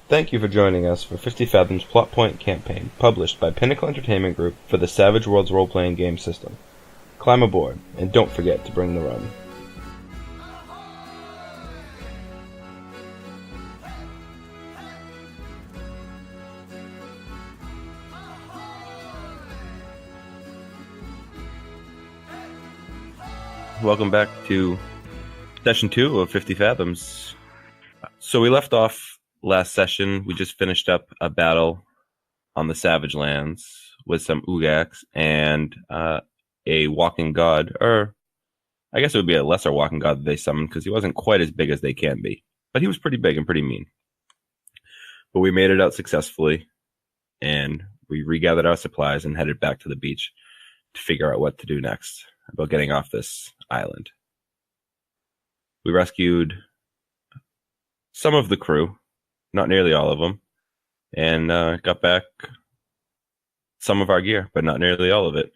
Thank you for joining us for 50 Fathoms Plot Point Campaign, published by Pinnacle Entertainment Group for the Savage Worlds role-playing game system. Climb aboard, and don't forget to bring the rum. Welcome back to Session 2 of 50 Fathoms. So we left off last session. We just finished up a battle on the Savage Lands with some Ugaks and a walking god, or I guess it would be a lesser walking god that they summoned because he wasn't quite as big as they can be. But he was pretty big and pretty mean. But we made it out successfully, and we regathered our supplies and headed back to the beach to figure out what to do next about getting off this island. We rescued some of the crew, not nearly all of them, and got back some of our gear, but not nearly all of it.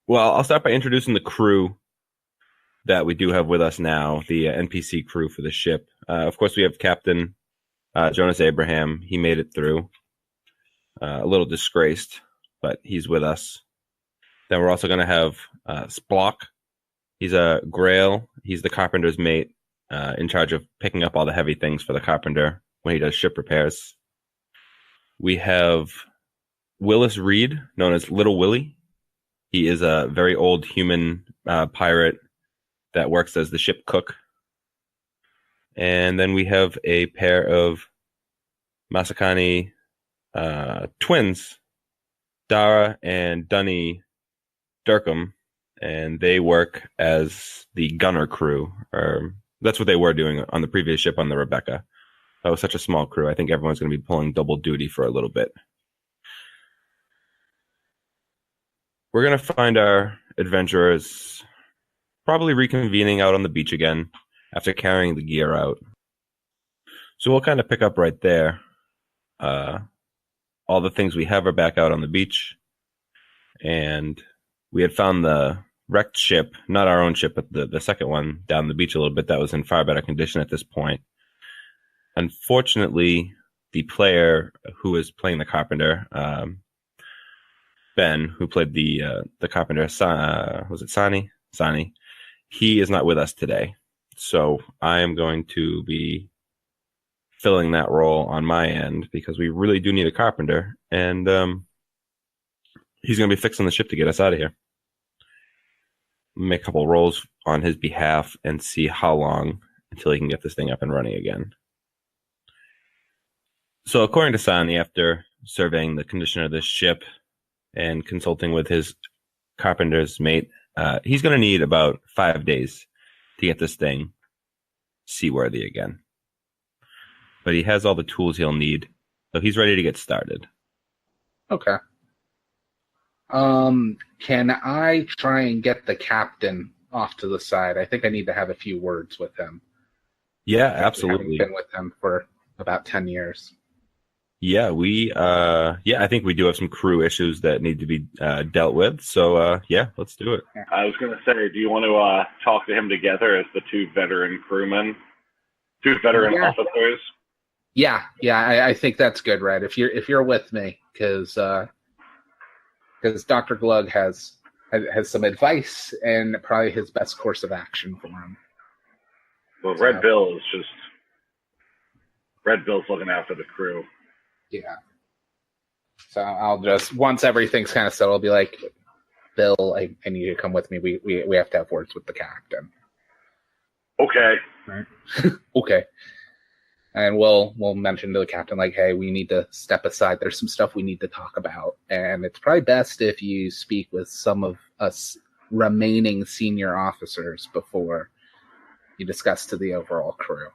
Well, I'll start by introducing the crew that we do have with us now, the NPC crew for the ship. Of course, we have Captain Jonas Abraham. He made it through. A little disgraced, but he's with us. Then we're also going to have Splock. He's a Grail. He's the carpenter's mate, in charge of picking up all the heavy things for the carpenter when he does ship repairs. We have Willis Reed, known as Little Willie. He is a very old human pirate that works as the ship cook. And then we have a pair of Masakani twins, Dara and Dunny Durkham, and they work as the gunner crew, or that's what they were doing on the previous ship on the Rebecca. That was such a small crew. I think everyone's going to be pulling double duty for a little bit. We're going to find our adventurers probably reconvening out on the beach again after carrying the gear out. So we'll kind of pick up right there. All the things we have are back out on the beach, and we had found the wrecked ship, not our own ship, but the second one down the beach a little bit that was in far better condition at this point. Unfortunately, the player who was playing the carpenter, Ben, who played the carpenter, was it Sani? Sani. He is not with us today. So I am going to be filling that role on my end because we really do need a carpenter. And he's going to be fixing the ship to get us out of here. Make a couple rolls on his behalf and see how long until he can get this thing up and running again. So according to Sani, after surveying the condition of this ship and consulting with his carpenter's mate, he's going to need about 5 days to get this thing seaworthy again. But he has all the tools he'll need, so he's ready to get started. Okay. Can I try and get the captain off to the side? I think I need to have a few words with him. Yeah, absolutely. I've been with him for about 10 years. Yeah, I think we do have some crew issues that need to be dealt with. So, let's do it. I was going to say, do you want to talk to him together as the two veteran crewmen, two veteran officers? Yeah, I think that's good, Red. If you're with me, because Dr. Glug has some advice and probably his best course of action for him. Well, Red Bill's looking after the crew. Yeah. So I'll just, once everything's kind of settled, I'll be like, Bill, I need you to come with me. We have to have words with the captain. Okay. Right. Okay. And we'll mention to the captain, like, hey, we need to step aside. There's some stuff we need to talk about. And it's probably best if you speak with some of us remaining senior officers before you discuss to the overall crew.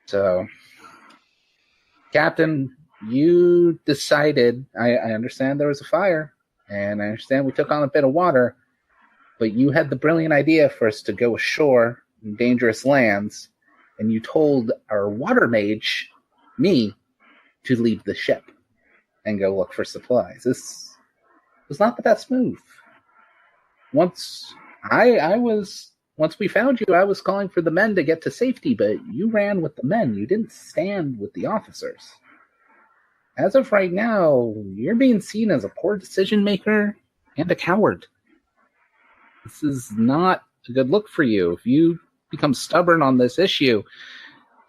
So, Captain, you decided, I understand there was a fire, and I understand we took on a bit of water, but you had the brilliant idea for us to go ashore in dangerous lands, and you told our water mage, me, to leave the ship and go look for supplies. This was not the best move. Once I was once we found you, I was calling for the men to get to safety, but you ran with the men. You didn't stand with the officers. As of right now, you're being seen as a poor decision maker and a coward. This is not a good look for you. If you become stubborn on this issue,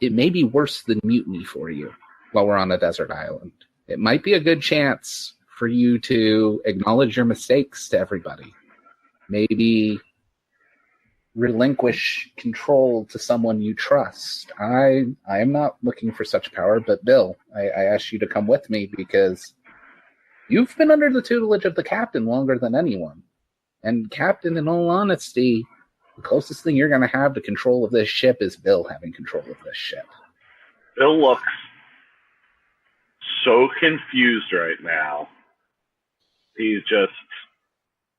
it may be worse than mutiny for you while we're on a desert island. It might be a good chance for you to acknowledge your mistakes to everybody. Maybe relinquish control to someone you trust. I am not looking for such power, but Bill, I asked you to come with me because you've been under the tutelage of the captain longer than anyone. And Captain, in all honesty, the closest thing you're going to have to control of this ship is Bill having control of this ship. Bill looks so confused right now. He's just,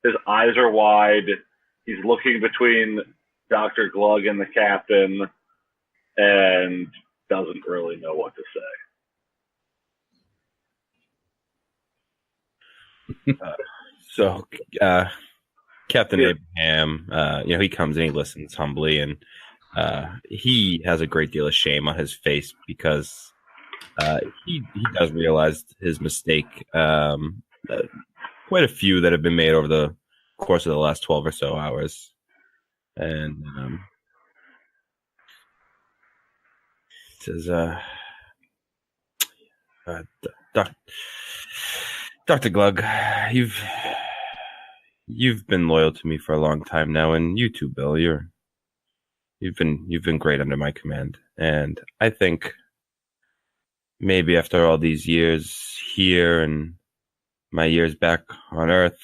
his eyes are wide. He's looking between Dr. Glug and the captain and doesn't really know what to say. So, Captain Abraham, he comes and he listens humbly, and he has a great deal of shame on his face because he does realize his mistake. Quite a few that have been made over the course of the last 12 or so hours. And says, Dr. Glug, you've been loyal to me for a long time now, and you too, Bill. You've been great under my command, and I think maybe after all these years here and my years back on Earth,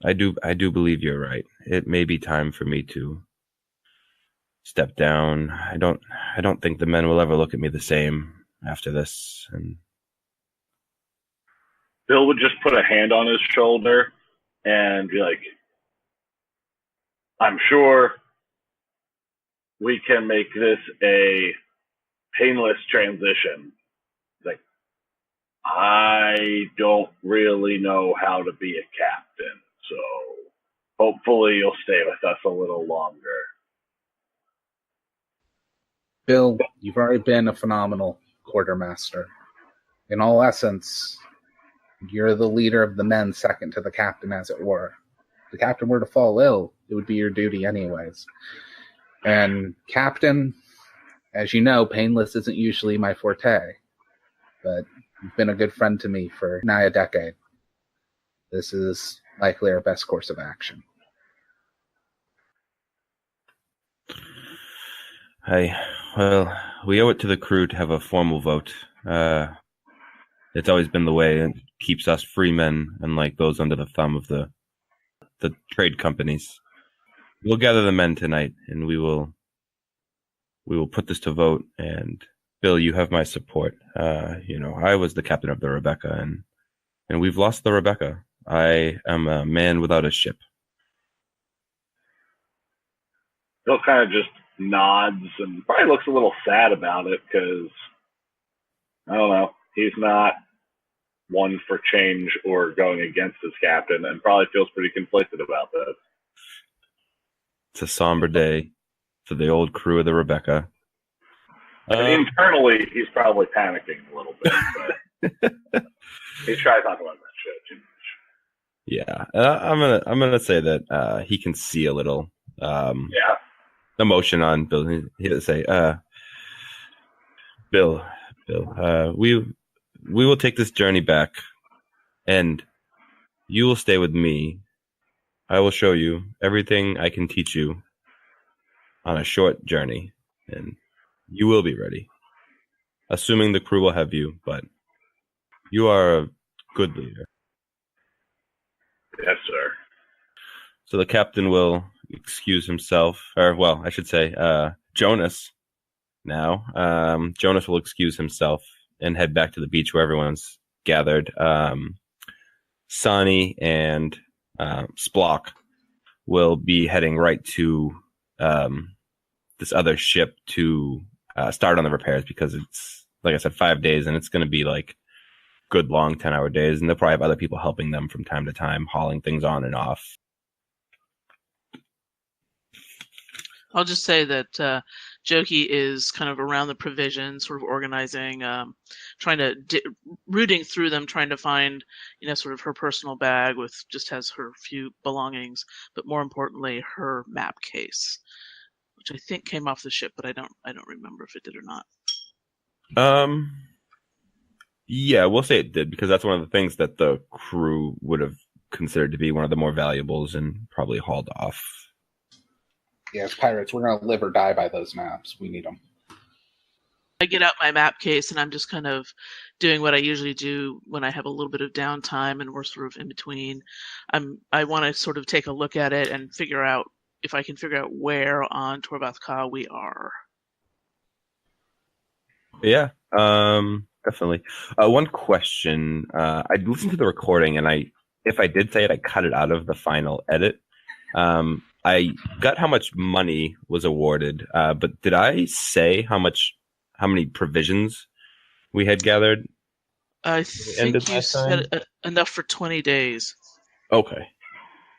I do believe you're right. It may be time for me to step down. I don't think the men will ever look at me the same after this. And Bill would just put a hand on his shoulder and be like, I'm sure we can make this a painless transition. Like, I don't really know how to be a captain, so hopefully you'll stay with us a little longer. Bill, you've already been a phenomenal quartermaster. In all essence, you're the leader of the men, second to the captain, as it were. If the captain were to fall ill, it would be your duty anyways. And Captain, as you know, painless isn't usually my forte, but you've been a good friend to me for nigh a decade. This is likely our best course of action. Well, we owe it to the crew to have a formal vote. It's always been the way. It keeps us free men, unlike those under the thumb of the trade companies. We'll gather the men tonight, and we will put this to vote. And Bill, you have my support. I was the captain of the Rebecca, and we've lost the Rebecca. I am a man without a ship. Bill kind of just nods and probably looks a little sad about it because, I don't know, he's not one for change or going against his captain and probably feels pretty conflicted about this. It's a somber day for the old crew of the Rebecca. Internally, he's probably panicking a little bit, but he tries not to let that shit too much. Yeah, I'm gonna say that he can see a little emotion on Bill. He'll say, Bill, we will take this journey back, and you will stay with me. I will show you everything I can teach you on a short journey, and you will be ready. Assuming the crew will have you, but you are a good leader. Yes, sir. So the captain will excuse himself, or, well, I should say, Jonas now. Jonas will excuse himself and head back to the beach where everyone's gathered. Sonny and Splock will be heading right to this other ship to start on the repairs because it's, like I said, 5 days, and it's going to be like good long 10-hour days, and they'll probably have other people helping them from time to time, hauling things on and off. I'll just say that Joki is kind of around the provisions, sort of organizing, trying to rooting through them, trying to find, sort of her personal bag with just has her few belongings, but more importantly, her map case, which I think came off the ship, but I don't remember if it did or not. Yeah, we'll say it did because that's one of the things that the crew would have considered to be one of the more valuables and probably hauled off. Yeah, as pirates, we're going to live or die by those maps. We need them. I get out my map case and I'm just kind of doing what I usually do when I have a little bit of downtime and we're sort of in between. I want to sort of take a look at it and figure out if I can figure out where on Torbath Ka we are. Yeah, definitely. One question. I listened to the recording and if I did say it, I cut it out of the final edit. I got how much money was awarded, but did I say how many provisions we had gathered? I think you said enough for 20 days. Okay.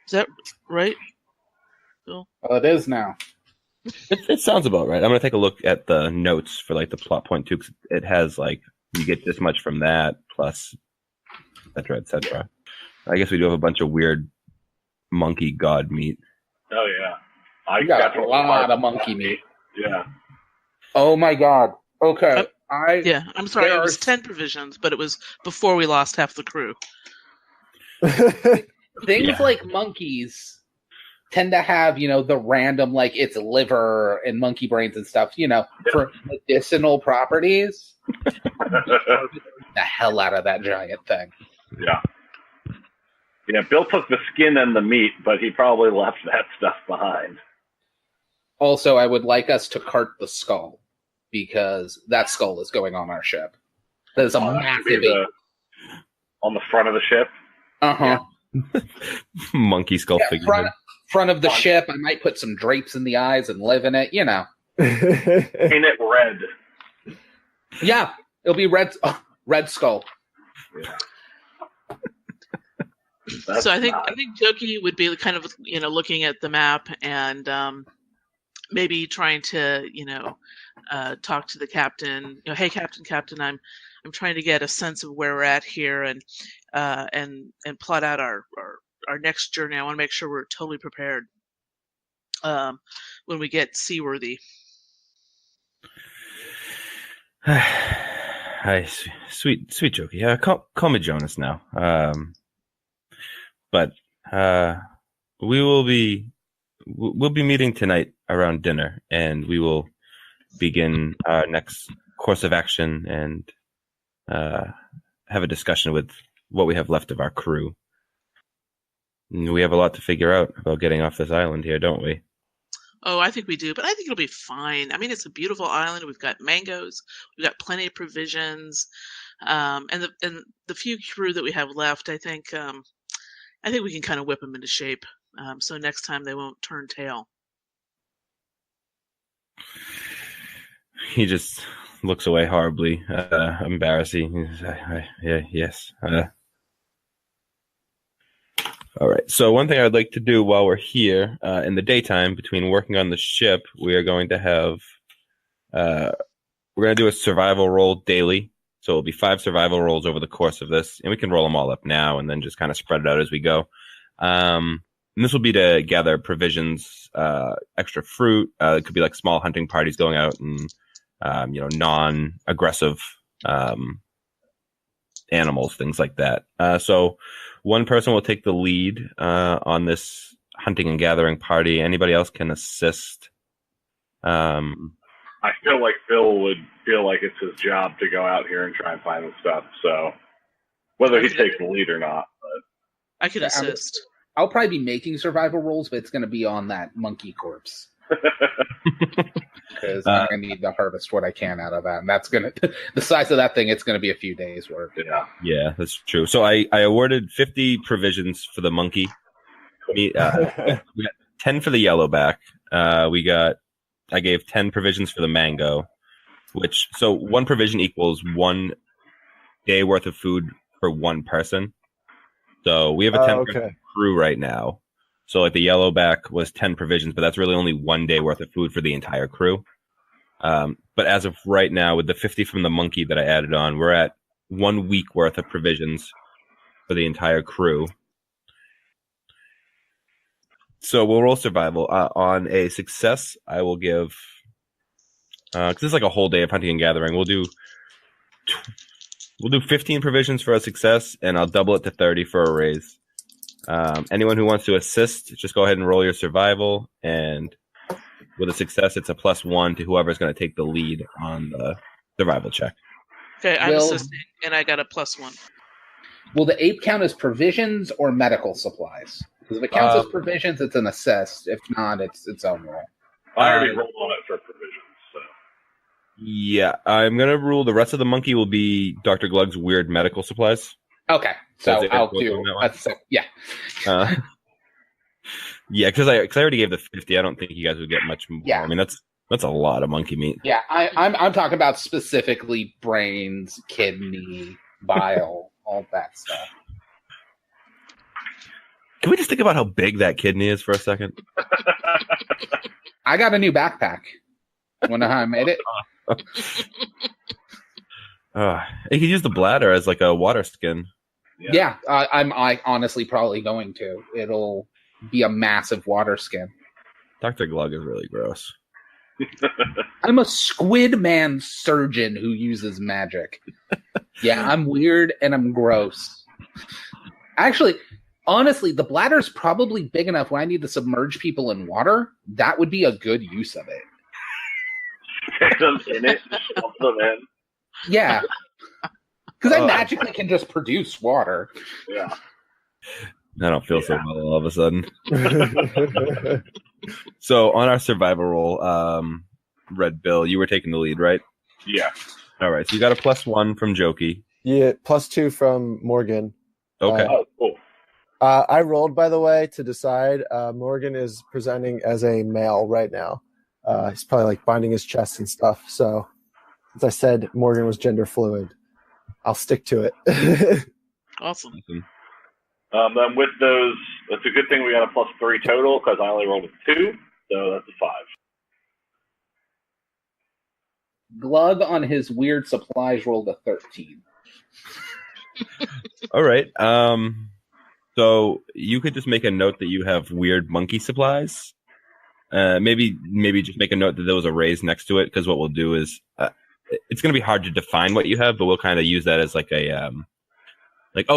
Is that right, Bill? Well, it is now. It sounds about right. I'm going to take a look at the notes for like the plot point too, because it has like, you get this much from that, plus et cetera, et cetera. I guess we do have a bunch of weird monkey god meat. Oh, yeah. I got a lot of monkey meat. Yeah. Oh, my God. Okay. I'm sorry. It was 10 provisions, but it was before we lost half the crew. Things like monkeys tend to have, the random, like, it's liver and monkey brains and stuff, for medicinal properties. The hell out of that giant thing. Yeah. Yeah, Bill took the skin and the meat, but he probably left that stuff behind. Also, I would like us to cart the skull, because that skull is going on our ship. That is a massive... on the front of the ship? Uh-huh. Yeah. Monkey skull figure. Front of the ship, I might put some drapes in the eyes and live in it, Paint it red. Yeah, it'll be red skull. Yeah. So I think Joki would be kind of looking at the map and maybe trying to talk to the captain. Hey, captain, I'm trying to get a sense of where we're at here and plot out our next journey. I want to make sure we're totally prepared when we get seaworthy. Hi, sweet Joki. Yeah, call me Jonas now. But we'll be meeting tonight around dinner, and we will begin our next course of action and have a discussion with what we have left of our crew. We have a lot to figure out about getting off this island here, don't we? Oh, I think we do, but I think it'll be fine. I mean, it's a beautiful island. We've got mangoes. We've got plenty of provisions, and the few crew that we have left, I think we can kind of whip them into shape. So next time they won't turn tail. He just looks away horribly, embarrassing. Yes. All right. So one thing I'd like to do while we're here in the daytime, between working on the ship, we are going to have we're going to do a survival roll daily. So it'll be 5 survival rolls over the course of this, and we can roll them all up now and then just kind of spread it out as we go. And this will be to gather provisions, extra fruit. It could be like small hunting parties going out and non-aggressive animals, things like that. So one person will take the lead on this hunting and gathering party. Anybody else can assist. I feel like Phil would feel like it's his job to go out here and try and find the stuff. So whether he takes the lead or not, but I could assist. I'll probably be making survival rolls, but it's going to be on that monkey corpse. Because I'm going to need to harvest what I can out of that. And that's going to, the size of that thing, it's going to be a few days worth. Yeah, that's true. So I awarded 50 provisions for the monkey. We got 10 for the yellowback. I gave 10 provisions for the mango, so one provision equals 1 day worth of food for one person. So we have a 10 person crew right now. So like the yellowback was 10 provisions, but that's really only 1 day worth of food for the entire crew. But as of right now, with the 50 from the monkey that I added on, we're at 1 week worth of provisions for the entire crew. So we'll roll survival. On a success, I will give, because this is like a whole day of hunting and gathering. We'll do 15 provisions for a success, and I'll double it to 30 for a raise. Anyone who wants to assist, just go ahead and roll your survival, and with a success, it's a +1 to whoever's going to take the lead on the survival check. Okay, I'm assisting, and I got a +1. Will the ape count as provisions or medical supplies? Because if it counts as provisions, it's an assist. If not, it's its own roll. I already rolled on it for provisions. So. Yeah, I'm going to rule the rest of the monkey will be Dr. Glug's weird medical supplies. Okay, so I'll do yeah. Yeah, because I already gave the 50. I don't think you guys would get much more. Yeah. I mean, that's a lot of monkey meat. Yeah, I'm talking about specifically brains, kidney, bile, all that stuff. Can we just think about how big that kidney is for a second? I got a new backpack. Wonder how I made it? You could use the bladder as like a water skin. Yeah, I honestly probably going to. It'll be a massive water skin. Dr. Glug is really gross. I'm a squid man surgeon who uses magic. Yeah, I'm weird and I'm gross. Actually, honestly, the bladder's probably big enough when I need to submerge people in water. That would be a good use of it. Stick them in it, shove them in. Yeah. Because I magically can just produce water. Yeah. I don't feel so well all of a sudden. So on our survival roll, Red Bill, you were taking the lead, right? Yeah. All right. So you got a +1 from Jokey. Yeah, +2 from Morgan. Okay. Cool. I rolled, by the way, to decide. Morgan is presenting as a male right now. He's probably like binding his chest and stuff. So, as I said, Morgan was gender fluid. I'll stick to it. Awesome. Then with those, that's a good thing we got a +3 total because I only rolled a 2, so that's a 5. Glug on his weird supplies rolled a 13. All right. So you could just make a note that you have weird monkey supplies. Maybe just make a note that there was a raise next to it, because what we'll do is it's going to be hard to define what you have, but we'll kind of use that as like a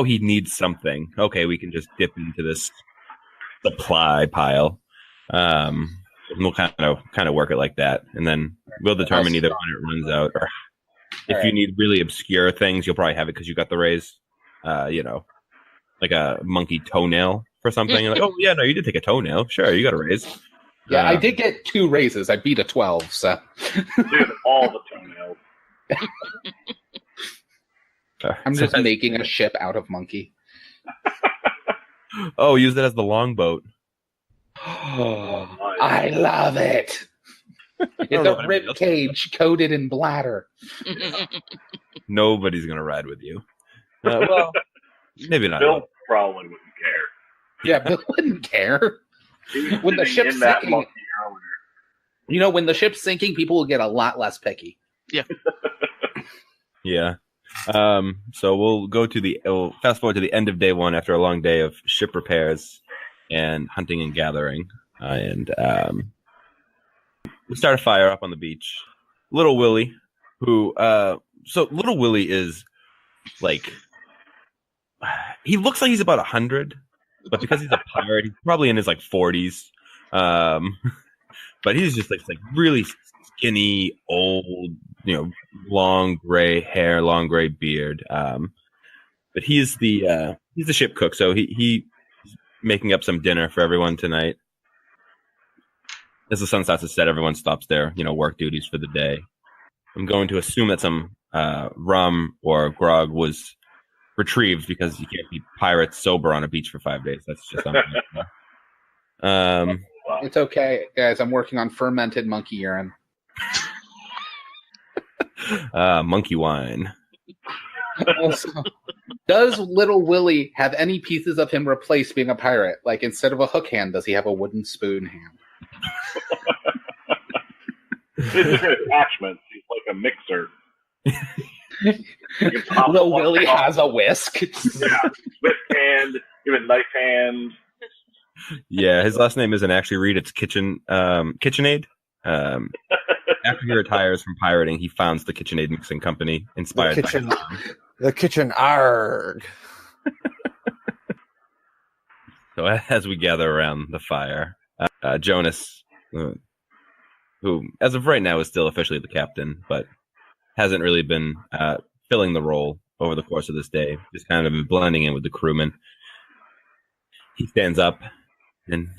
he needs something. Okay, we can just dip into this supply pile. And we'll kind of work it like that, and then we'll determine either when it runs out, or if you need really obscure things, you'll probably have it because you got the raise. Like a monkey toenail for something. You're like, oh yeah, no, you did take a toenail. Sure, you got a raise. Yeah, I did get 2 raises. I beat a 12, so. Dude, all the toenails. I'm just making a ship out of monkey. Oh, use it as the longboat. Oh, I love it. It's a rib cage coated in bladder. Nobody's gonna ride with you. Well, maybe not. Bill probably wouldn't care. Yeah, Bill wouldn't care. When the ship's sinking, when the ship's sinking, people will get a lot less picky. Yeah. Yeah. So we'll fast forward to the end of day 1 after a long day of ship repairs and hunting and gathering, and we start a fire up on the beach. Little Willie, who Little Willie is like, he looks like he's about 100, but because he's a pirate, he's probably in his like 40s. But he's just like really skinny, old, long gray hair, long gray beard. But he's the ship cook, so he's making up some dinner for everyone tonight. As the sun starts to set, everyone stops their work duties for the day. I'm going to assume that some rum or grog was retrieved, because you can't be pirates sober on a beach for 5 days. That's just It's okay, guys. I'm working on fermented monkey urine. Monkey wine. Also, does Little Willie have any pieces of him replaced being a pirate? Like, instead of a hook hand, does he have a wooden spoon hand? It's different attachments. He's like a mixer. Little Willie has a whisk. Yeah, whisk hand, even knife hand. Yeah, his last name isn't actually Reed. It's KitchenAid. After he retires from pirating, he founds the KitchenAid Mixing Company, inspired the kitchen arg. So as we gather around the fire, Jonas, who as of right now is still officially the captain, but hasn't really been filling the role over the course of this day, just kind of blending in with the crewmen. He stands up and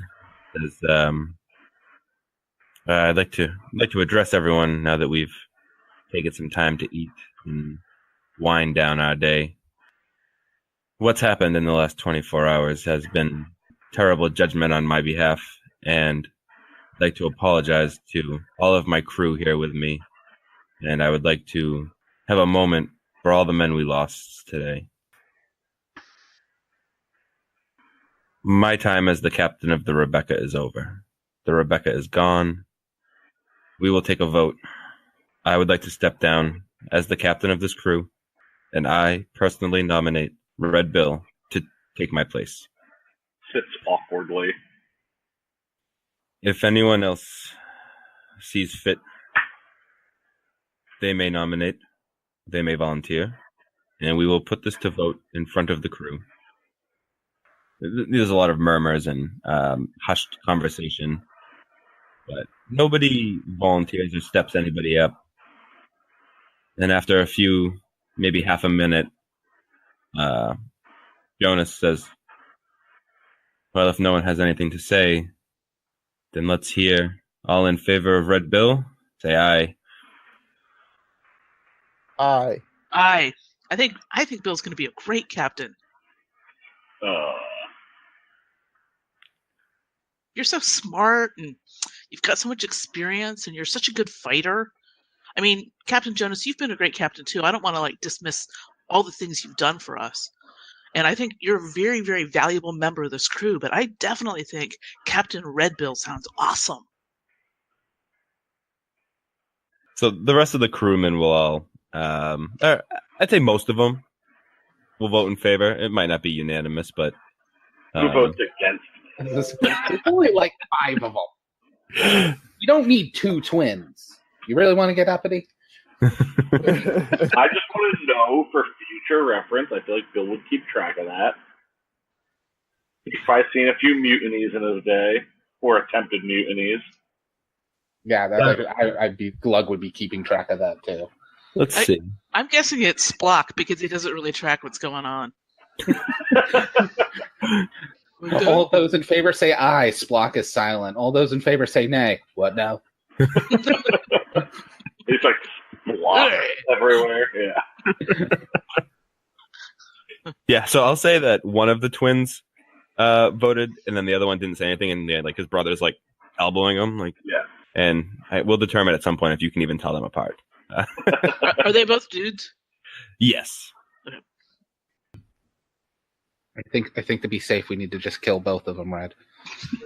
says, I'd like to address everyone now that we've taken some time to eat and wind down our day. What's happened in the last 24 hours has been terrible judgment on my behalf, and I'd like to apologize to all of my crew here with me, and I would like to have a moment for all the men we lost today. My time as the captain of the Rebecca is over. The Rebecca is gone. We will take a vote. I would like to step down as the captain of this crew, and I personally nominate Red Bill to take my place. Sits awkwardly. If anyone else sees fit, they may nominate, they may volunteer, and we will put this to vote in front of the crew. There's a lot of murmurs and hushed conversation, but nobody volunteers or steps anybody up. And after a few, maybe half a minute, Jonas says, well, if no one has anything to say, then let's hear all in favor of Red Bill. Say aye. Aye. I think Bill's going to be a great captain. You're so smart, and you've got so much experience, and you're such a good fighter. I mean, Captain Jonas, you've been a great captain too. I don't want to dismiss all the things you've done for us. And I think you're a very, very valuable member of this crew, but I definitely think Captain Red Bill sounds awesome. So the rest of the crewmen will all, I'd say most of them will vote in favor. It might not be unanimous, but... Who votes against? There's only like 5 of them. You don't need 2 twins. You really want to get uppity? I just want to know for future reference. I feel like Bill would keep track of that. He's probably seen a few mutinies in his day, or attempted mutinies. Yeah, Glug would be keeping track of that too. Let's see. I'm guessing it's Splock because he doesn't really track what's going on. All those in favor say aye. Splock is silent. All those in favor say nay. What now? It's like Splock everywhere. Yeah. Yeah, so I'll say that one of the twins voted, and then the other one didn't say anything, and his brother's elbowing him, yeah. And we'll determine at some point if you can even tell them apart. Are they both dudes? Yes. I think to be safe, we need to just kill both of them, Red.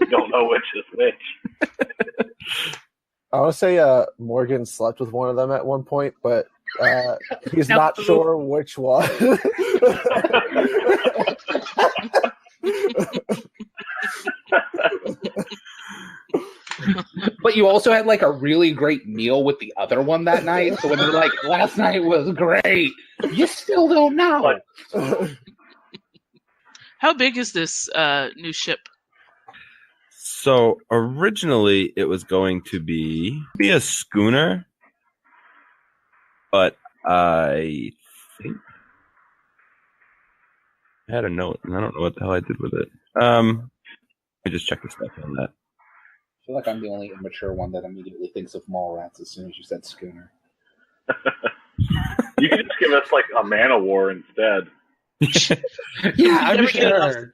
We don't know which is which. I want to say Morgan slept with one of them at one point, but he's not sure which one. But you also had a really great meal with the other one that night. So when they're like, last night was great, you still don't know. How big is this new ship? So originally it was going to be a schooner, but I think I had a note, and I don't know what the hell I did with it. I just checked the stuff on that. I feel like I'm the only immature one that immediately thinks of mall rats as soon as you said schooner. You can just give us a man of war instead. Yeah, I'm sure.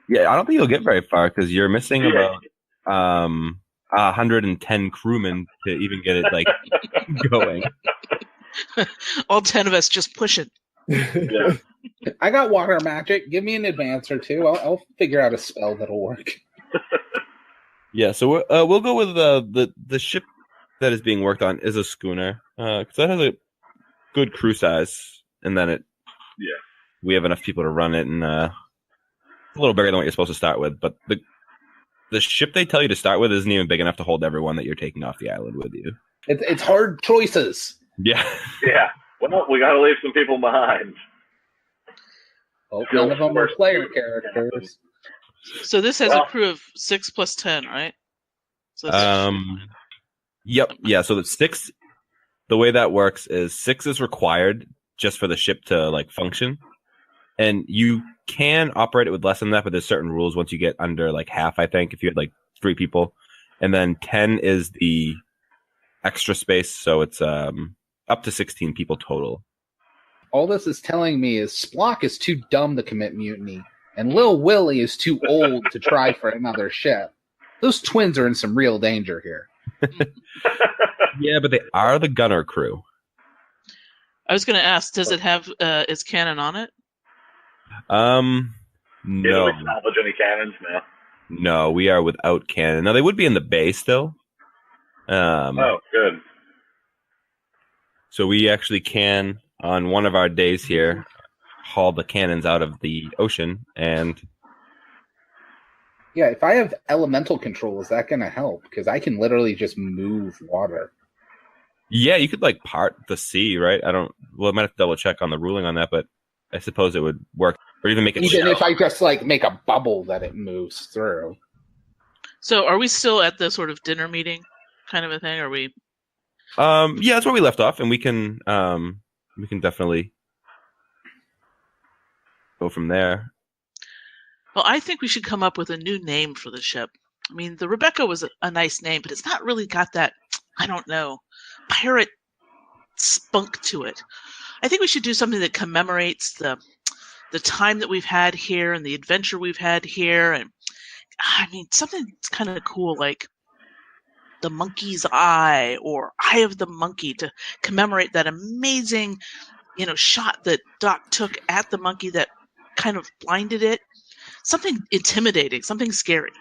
Yeah, I don't think you'll get very far because you're missing about 110 crewmen to even get it going. All 10 of us just push it. Yeah. I got water magic. Give me an advance or two. I'll figure out a spell that'll work. Yeah, so we'll go with the ship that is being worked on is a schooner, because that has a good crew size, and then we have enough people to run it, and a little bigger than what you're supposed to start with. But the ship they tell you to start with isn't even big enough to hold everyone that you're taking off the island with you. It's hard choices. Yeah. Yeah. Well, we got to leave some people behind. Well, none of them are player characters. So this has a crew of 6 plus 10, right? So Yep. Yeah. So the 6. The way that works is 6 is required just for the ship to like function, and you can operate it with less than that. But there's certain rules once you get under like half. I think if you had like 3 people, and then 10 is the extra space, so it's up to 16 people total. All this is telling me is Splock is too dumb to commit mutiny, and Lil Willie is too old to try for another ship. Those twins are in some real danger here. Yeah, but they are the gunner crew. I was going to ask, does it have its cannon on it? No. Did we salvage any cannons? No. No, we are without cannon. Now, they would be in the bay still. Oh, good. So we actually can, on one of our days here, haul the cannons out of the ocean. And yeah, if I have elemental control, is that going to help? Because I can literally just move water. yeah, you could like part the sea, right? I might have to double check on the ruling on that, but I suppose it would work. Or even make it Even show. if I just like make a bubble that it moves through. So are we still at the sort of dinner meeting kind of a thing? Or are we? Yeah, that's where we left off, and we can definitely go from there. Well, I think we should come up with a new name for the ship. I mean, the Rebecca was a nice name, but it's not really got that, I don't know, pirate spunk to it. I think we should do something that commemorates the time that we've had here and the adventure we've had here. And I mean, something kind of cool like the Monkey's Eye or Eye of the Monkey to commemorate that amazing, shot that Doc took at the monkey that kind of blinded it. Something intimidating, something scary.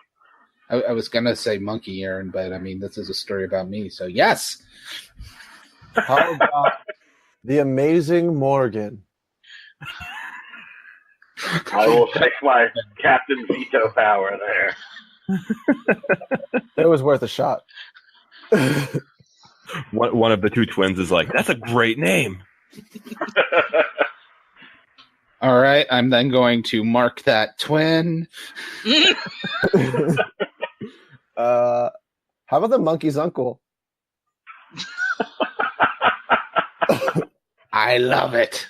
I was going to say Monkey Aaron, but I mean, this is a story about me, so yes. How about the amazing Morgan? I will take my captain veto power there. It was worth a shot. One of the 2 twins is like, that's a great name. All right, I'm then going to mark that twin. How about the monkey's uncle? I love it.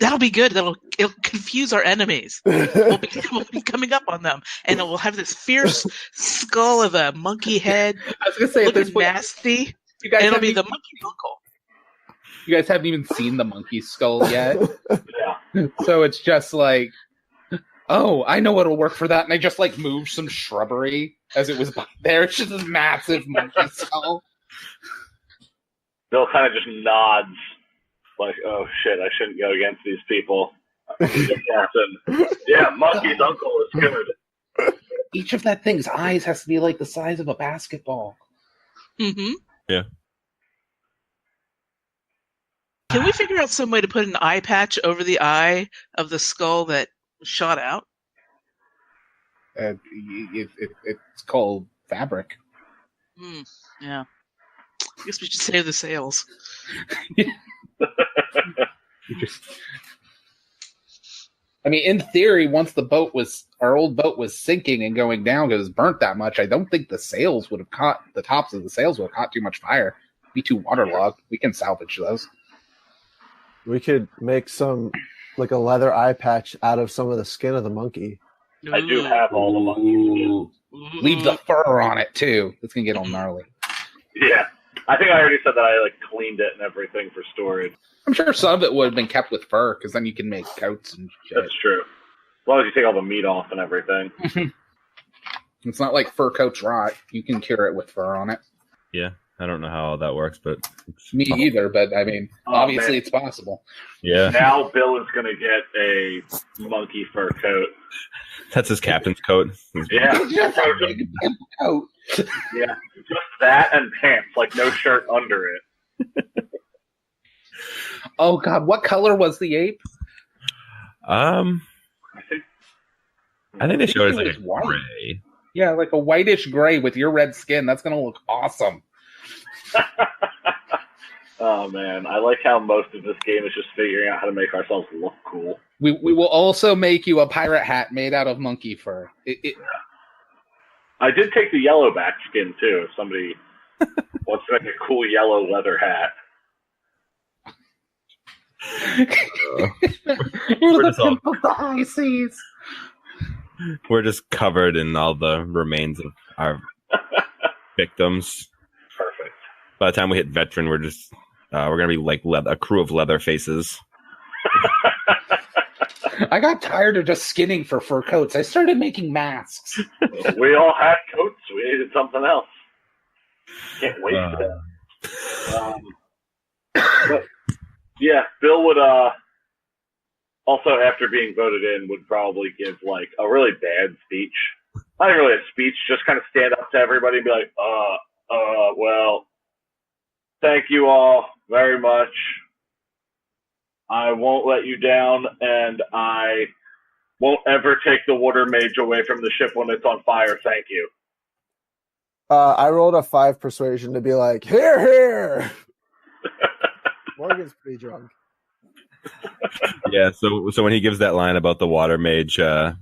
That'll be good. It'll confuse our enemies. We'll be coming up on them, and we'll have this fierce skull of a monkey head. I was going to say, at this point, nasty. you guys and it'll be even, the monkey uncle. You guys haven't even seen the monkey skull yet. Yeah. So it's just like, oh, I know what'll work for that. And I just like moved some shrubbery as it was there. It's just this massive monkey skull. Bill kind of just nods, like, oh shit, I shouldn't go against these people. Captain. Yeah, monkey's uncle is good. Each of that thing's eyes has to be like the size of a basketball. Mm-hmm. Yeah. Can we figure out some way to put an eye patch over the eye of the skull that shot out? It's called fabric. Yeah. I guess we should save the sails. I mean, in theory, once our old boat was sinking and going down because it was burnt that much, I don't think the tops of the sails would have caught too much fire. It'd be too waterlogged. We can salvage those. We could make like a leather eye patch out of some of the skin of the monkey. I do have all the monkey skins. Leave the fur on it, too. It's going to get all gnarly. Yeah. I think I already said that I cleaned it and everything for storage. I'm sure some of it would have been kept with fur, because then you can make coats and shit. That's true. As long as you take all the meat off and everything. It's not like fur coats rot. You can cure it with fur on it. Yeah. I don't know how all that works, but Me either, but I mean, obviously man. it's possible. Yeah, Now Bill is going to get a monkey fur coat. that's his captain's coat. Yeah. Just a big pimp coat. Yeah. Just that and pants, like no shirt under it. Oh God, what color was the ape? I I think they showed us it like was a white. gray. Yeah, like a whitish gray with your red skin. That's gonna look awesome. Oh man, I like how most of this game is just figuring out how to make ourselves look cool. We will also make you a pirate hat made out of monkey fur. I did take the yellowback skin too. If somebody wants to make a cool yellow leather hat. We're the just all- pimp of the high seas. We're just covered in all the remains of our victims. Perfect. By the time we hit veteran, we're gonna be like a crew of leather faces. I got tired of just skinning for fur coats. I started making masks. We all had coats. We needed something else. Can't waste it. But, yeah, Bill would also, after being voted in, would probably give like a really bad speech. Not even really a speech, just kind of stand up to everybody and be like, well, thank you all very much. I won't let you down, and I won't ever take the water mage away from the ship when it's on fire. Thank you. I rolled a 5 persuasion to be like, here. Morgan's pretty drunk. Yeah, so when he gives that line about the water mage, the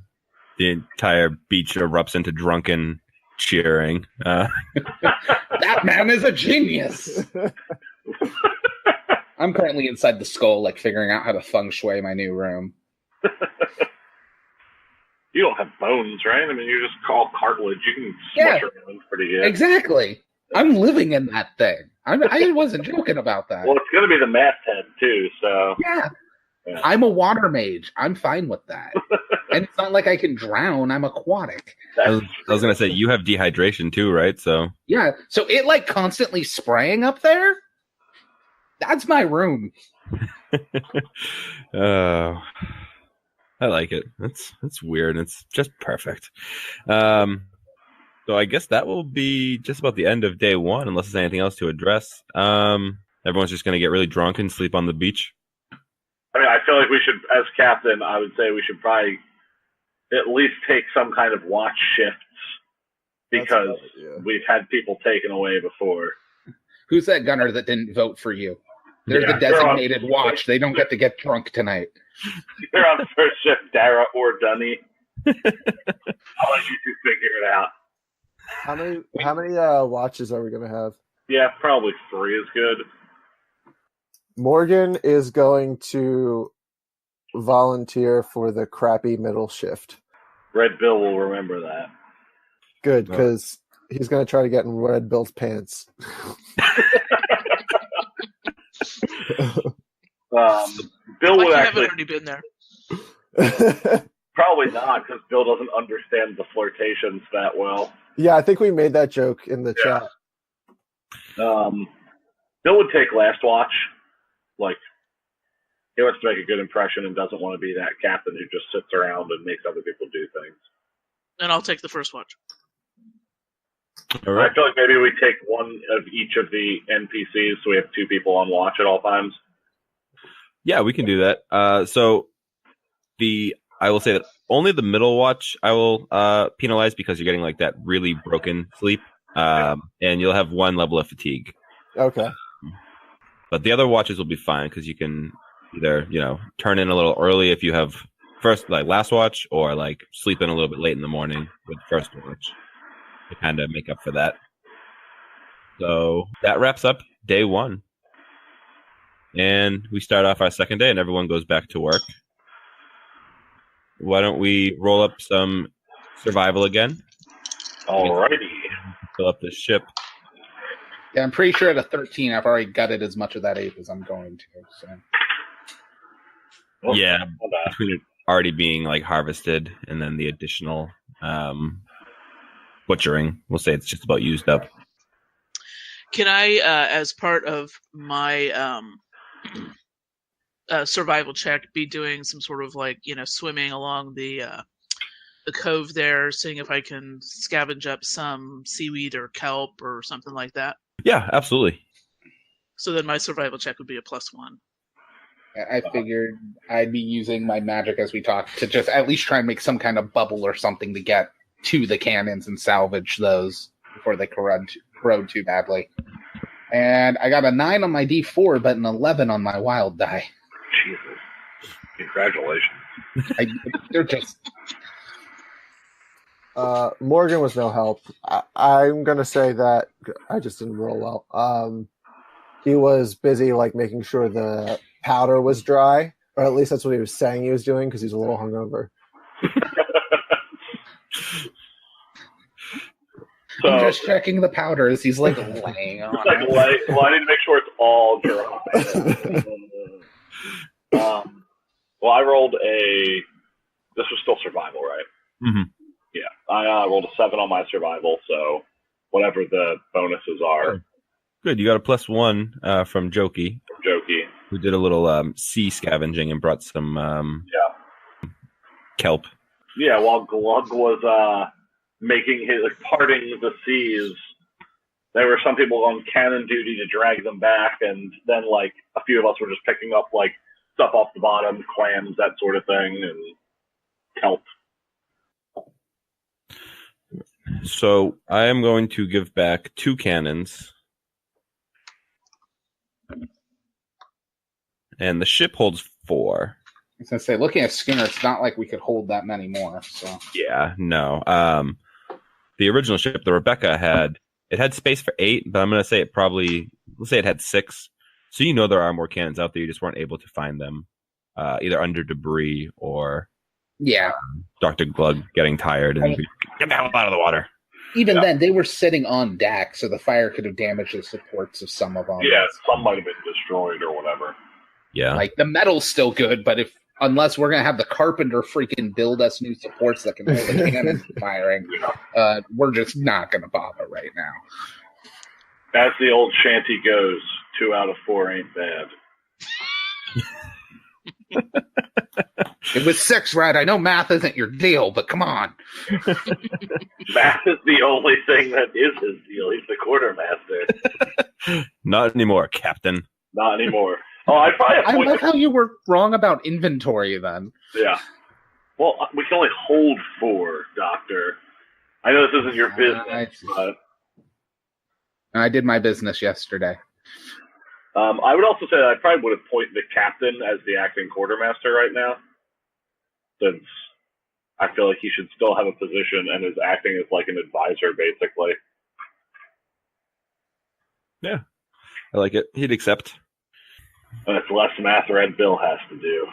entire beach erupts into drunken cheering. That man is a genius. I'm currently inside the skull, like figuring out how to feng shui my new room. You don't have bones, right? I mean, you just call cartilage. You can smush around pretty good. Exactly. I'm living in that thing. I wasn't joking about that. Well, it's going to be the masthead, too, so... Yeah. I'm a water mage. I'm fine with that. And it's not like I can drown. I'm aquatic. I was going to say, you have dehydration too, right? So yeah. So it like constantly spraying up there? That's my room. I like it. That's weird. It's just perfect. So I guess that will be just about the end of day one, unless there's anything else to address. Everyone's just going to get really drunk and sleep on the beach. I mean, I feel like we should, as captain, I would say we should probably at least take some kind of watch shifts because we've had people taken away before. Who's that gunner that didn't vote for you? They're the designated watch. They don't get to get drunk tonight. You're on first shift, Dara or Dunny. I'll let you two figure it out. How many watches are we going to have? Yeah, probably 3 is good. Morgan is going to volunteer for the crappy middle shift. Red Bill will remember that. Good, because he's going to try to get in Red Bill's pants. Bill would actually... already been there. Probably not, because Bill doesn't understand the flirtations that well. Yeah, I think we made that joke in the chat. Bill would take last watch. Like, he wants to make a good impression and doesn't want to be that captain who just sits around and makes other people do things. And I'll take the first watch. All right. I feel like maybe we take one of each of the NPCs so we have 2 people on watch at all times. Yeah, we can do that. So I will say that only the middle watch I will penalize because you're getting like that really broken sleep, and you'll have 1 level of fatigue. Okay. But the other watches will be fine because you can either, turn in a little early if you have last watch, or like sleep in a little bit late in the morning with first watch to kind of make up for that. So that wraps up day 1. And we start off our second day and everyone goes back to work. Why don't we roll up some survival again? Alrighty. Fill up this ship. Yeah, I'm pretty sure at a 13, I've already gutted as much of that ape as I'm going to. So. Yeah, between it already being like harvested and then the additional butchering, we'll say it's just about used up. Can I, as part of my survival check, be doing some sort of swimming along the cove there, seeing if I can scavenge up some seaweed or kelp or something like that? Yeah, absolutely. So then my survival check would be a +1. I figured I'd be using my magic as we talk to just at least try and make some kind of bubble or something to get to the cannons and salvage those before they corrode too badly. And I got a 9 on my D4, but an 11 on my wild die. Jesus. Congratulations. They're just... Morgan was no help. I'm going to say that I just didn't roll well. He was busy making sure the powder was dry, or at least that's what he was saying he was doing because he's a little hungover. So, I'm just checking the powders. He's laying on it. Well, I need to make sure it's all dry. Well, I rolled this was still survival, right? Mm-hmm. Yeah. I rolled a 7 on my survival, so whatever the bonuses are. Good. You got a +1 from Jokey. Who did a little sea scavenging and brought some kelp. Yeah, while Glug was making parting the seas, there were some people on cannon duty to drag them back, and then a few of us were just picking up stuff off the bottom, clams, that sort of thing, and kelp. So I am going to give back 2 cannons. And the ship holds 4. I was going to say, looking at Skinner, it's not like we could hold that many more. So Yeah, no. The original ship, the Rebecca, had space for 8, but I'm going to say let's say it had 6. So there are more cannons out there. You just weren't able to find them, either under debris or Dr. Glug getting tired and get the hell out of the water. Even then, they were sitting on deck, so the fire could have damaged the supports of some of them. Yeah, some might have been destroyed or whatever. Yeah. The metal's still good, but unless we're going to have the carpenter freaking build us new supports that can hold the cannon firing, we're just not going to bother right now. As the old shanty goes, 2 out of 4 ain't bad. It was 6, right? I know math isn't your deal, but come on. Math is the only thing that is his deal. He's the quartermaster. Not anymore, Captain. Not anymore. Oh, I love how you were wrong about inventory then. Yeah. Well, we can only hold 4, Doctor. I know this isn't your business, but I did my business yesterday. I would also say that I probably would have appointed the captain as the acting quartermaster right now, since I feel like he should still have a position and is acting as an advisor, basically. Yeah, I like it. He'd accept. And it's less math Red Bill has to do.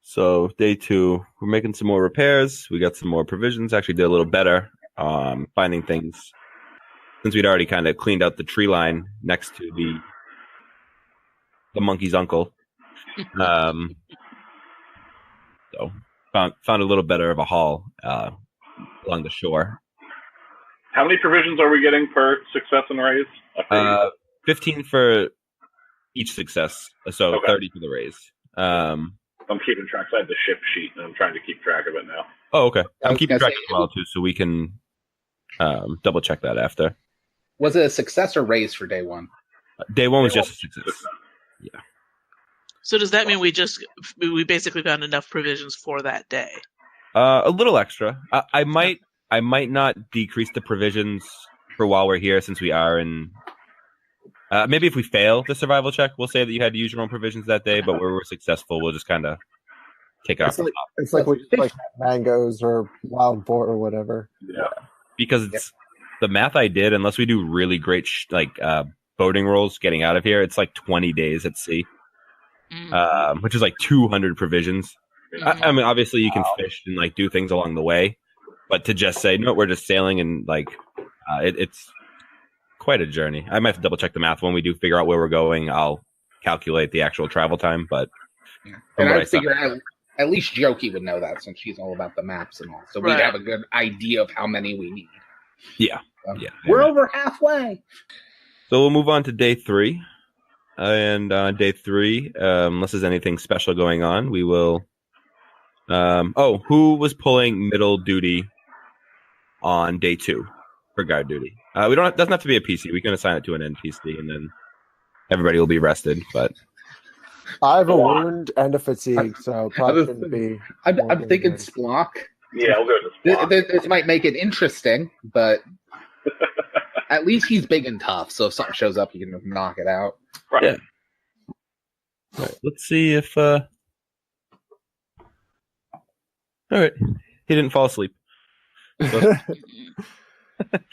So day 2, we're making some more repairs. We got some more provisions. Actually did a little better finding things. Since we'd already kind of cleaned out the tree line next to the monkey's uncle. So found a little better of a haul along the shore. How many provisions are we getting per success and raise? 15 for each success, so okay. 30 for the raise. I'm keeping track. I have the ship sheet, and I'm trying to keep track of it now. Oh, okay. I'm keeping track as well, too, so we can double check that after. Was it a success or raise for day 1? Day 1 was just a success. Yeah. So does that mean we basically found enough provisions for that day? A little extra. I might not decrease the provisions for while we're here, since we are in. Maybe if we fail the survival check, we'll say that you had to use your own provisions that day. But where we're successful, we'll just kind of take it off. It's like we just mangoes or wild boar or whatever. Yeah. Because it's the math I did. Unless we do really great boating rolls getting out of here, it's 20 days at sea. Which is 200 provisions. I mean, obviously you can fish and do things along the way, but to just say no, we're just sailing and it's quite a journey. I might have to double check the math when we do figure out where we're going. I'll calculate the actual travel time, but and I figure at least Jokey would know that since she's all about the maps and all, so we'd have a good idea of how many we need. Yeah, Yeah. We're over halfway. So we'll move on to day 3. And on day 3, unless there's anything special going on, we will... who was pulling middle duty on day 2 for guard duty? Doesn't have to be a PC. We can assign it to an NPC, and then everybody will be rested. But I have a wound and a fatigue, so probably shouldn't be. I'm thinking Splock. Yeah, we'll go to Spock. This might make it interesting, but at least he's big and tough. So if something shows up, he can knock it out. Right. Yeah. All right, let's see if. All right, he didn't fall asleep.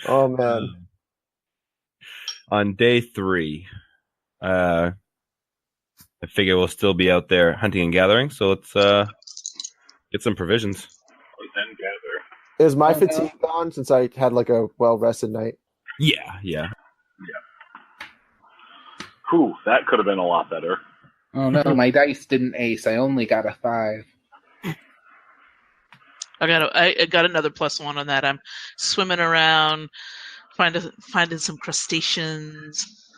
Oh man! On day 3, I figure we'll still be out there hunting and gathering. So let's get some provisions. And gather. Is my fatigue gone since I had like a well-rested night? Yeah. Whew, that could have been a lot better. Oh no, my dice didn't ace. I only got a 5. I got another +1 on that. I'm swimming around, finding some crustaceans.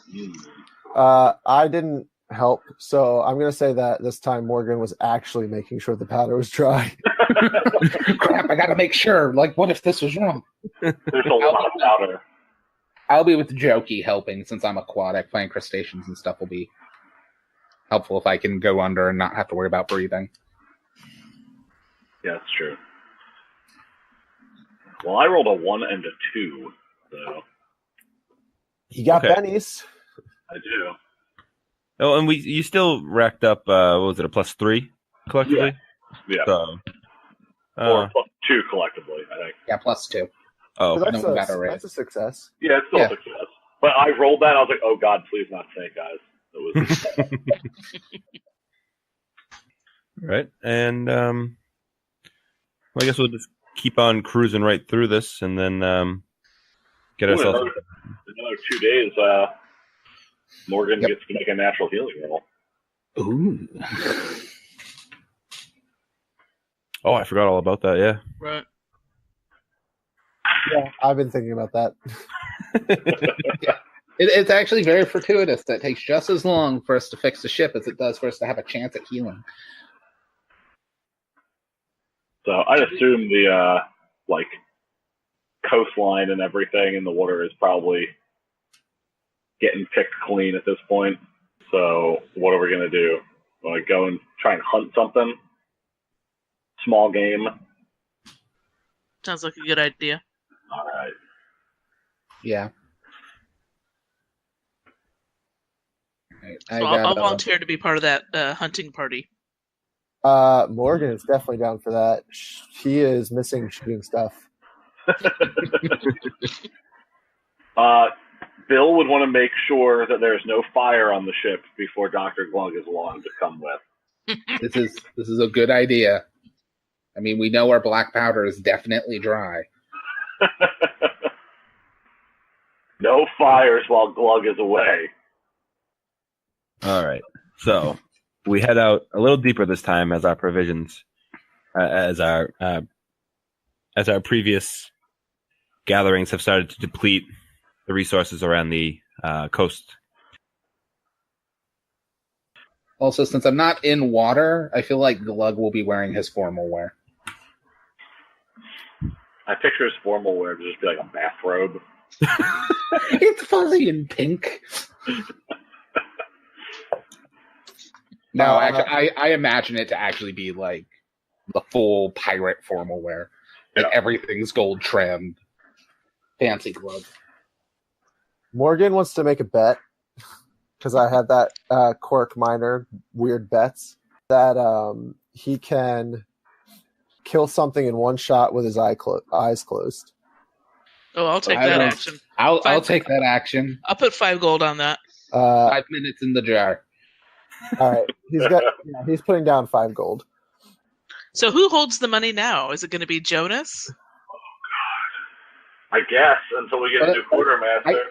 I didn't help, so I'm going to say that this time Morgan was actually making sure the powder was dry. Crap, I gotta make sure. Like, what if this was wrong? There's a lot of powder. I'll be with Jokey helping since I'm aquatic. Finding crustaceans and stuff will be helpful if I can go under and not have to worry about breathing. Yeah, that's true. Well, I rolled a 1 and a 2, so He got Okay. bennies. I do. Oh, and you still racked up. What was it? A +3 collectively. Yeah. So, Or +2 collectively, I think. Yeah, +2. oh, So no better that's a success. Yeah, it's still a success. But I rolled that, I was like, oh god, please not snake eyes. It was right. And well, I guess we'll just keep on cruising right through this, and then get ourselves. another 2 days, Morgan gets to make a natural healing roll. Ooh. Oh, I forgot all about that. Yeah. Right. Yeah, I've been thinking about that. It's actually very fortuitous that it takes just as long for us to fix the ship as it does for us to have a chance at healing. So I assume the coastline and everything in the water is probably getting picked clean at this point. So what are we gonna do? Want to go and try and hunt something? Small game. Sounds like a good idea. All right. Yeah. Right, So I'll volunteer to be part of that hunting party. Morgan is definitely down for that. He is missing shooting stuff. Bill would want to make sure that there's no fire on the ship before Dr. Glug is along to come with. This is a good idea. I mean, we know our black powder is definitely dry. No fires while Glug is away. All right. So we head out a little deeper this time as our provisions, as our previous gatherings have started to deplete the resources around the coast. Also, since I'm not in water, I feel like Glug will be wearing his formal wear. I picture his formal wear to just be like a bathrobe. It's fuzzy and pink. No, actually, I imagine it to actually be like the full pirate formal wear. Like everything's gold trimmed. Fancy Glug. Morgan wants to make a bet because I had that Cork Minor weird bets that he can kill something in one shot with his eyes closed. Oh, I'll take that action. I'll take that action. I'll put 5 gold on that. 5 minutes in the jar. All right, he's putting down 5 gold. So who holds the money now? Is it going to be Jonas? I guess until we get a new quartermaster.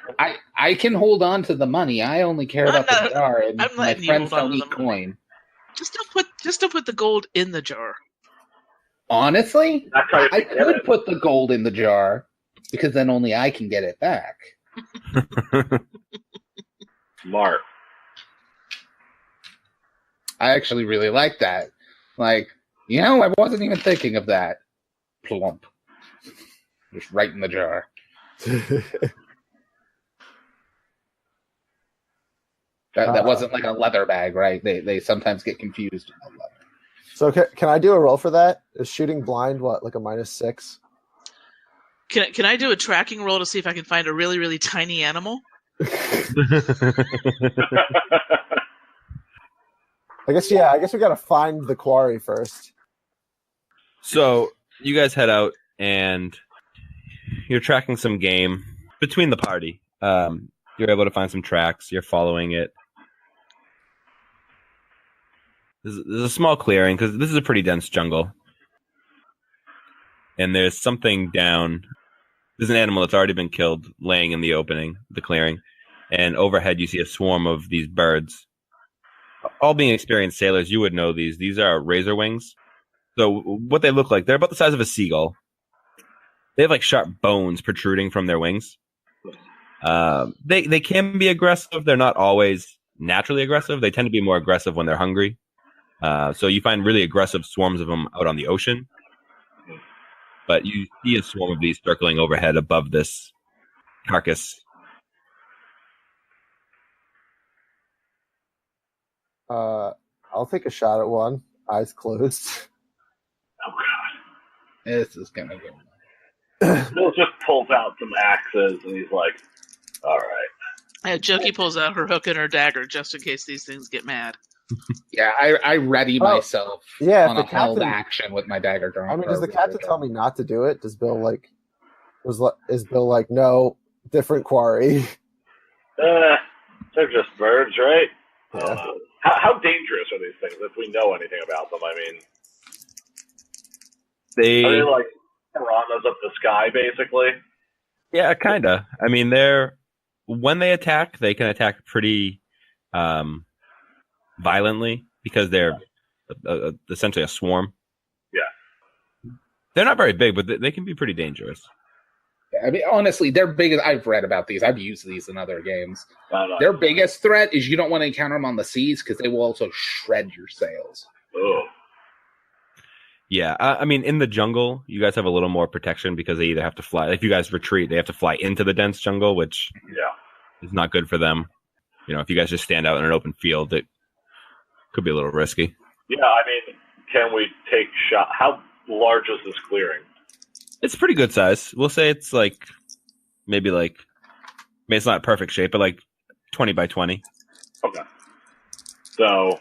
I can hold on to the money. I only care about the jar, and I'm my letting you friends hold on don't to eat the coin. Just don't put the gold in the jar. Honestly, That's how you I get could it. put the gold in the jar. because then only I can get it back. Smart. I actually really like that. Like, I wasn't even thinking of that. Plump. Just right in the jar. That wasn't like a leather bag, right? They sometimes get confused with leather. So can I do a roll for that? Is shooting blind like a -6? Can I do a tracking roll to see if I can find a really, really tiny animal? I guess we gotta find the quarry first. So you guys head out and you're tracking some game between the party. You're able to find some tracks. You're following it. There's a small clearing because this is a pretty dense jungle. And there's something down. There's an animal that's already been killed laying in the opening, the clearing. And overhead, you see a swarm of these birds. All being experienced sailors, you would know these. These are razor wings. So what they look like, they're about the size of a seagull. They have like sharp bones protruding from their wings. They can be aggressive. They're not always naturally aggressive. They tend to be more aggressive when they're hungry. So you find really aggressive swarms of them out on the ocean. But you see a swarm of these circling overhead above this carcass. I'll take a shot at one, eyes closed. Oh, God. This is going to go. Bill just pulls out some axes, and he's like, all right. Jokey pulls out her hook and her dagger just in case these things get mad. Yeah, I ready myself on a held action with my dagger drawn. I mean, does the captain tell me not to do it? Does Bill is Bill like, no, different quarry? They're just birds, right? Yeah. How dangerous are these things if we know anything about them? I mean, are they like piranhas up the sky, basically? Yeah, kind of. I mean, when they attack, they can attack pretty violently because they're essentially a swarm. Yeah. They're not very big, but they can be pretty dangerous. I mean, honestly, their biggest. I've read about these. I've used these in other games. Their biggest threat is you don't want to encounter them on the seas because they will also shred your sails. Oh. Yeah, I mean, in the jungle, you guys have a little more protection because they either have to fly. If you guys retreat, they have to fly into the dense jungle, which is not good for them. If you guys just stand out in an open field, it could be a little risky. Yeah, I mean, can we take shot? How large is this clearing? It's pretty good size. We'll say it's maybe it's not perfect shape, but 20 by 20. Okay. So,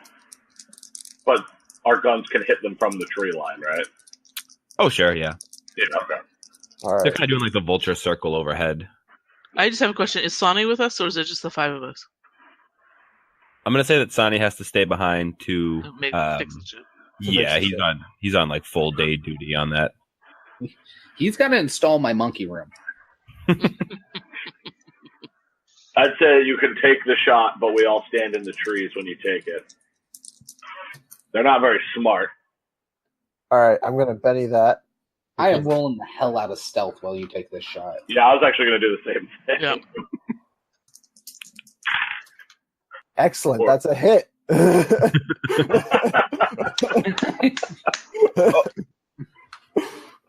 but our guns can hit them from the tree line, right? Oh, sure, yeah. Yeah, okay. All right. They're kind of doing the vulture circle overhead. I just have a question. Is Sonny with us, or is it just the 5 of us? I'm going to say that Sonny has to stay behind to... Maybe fix the ship. Yeah, he's on full day duty on that. He's got to install my monkey room. I'd say you can take the shot, but we all stand in the trees when you take it. They're not very smart. All right, I'm going to Benny that. I am rolling the hell out of stealth while you take this shot. Yeah, I was actually going to do the same thing. Yeah. Excellent, that's a hit.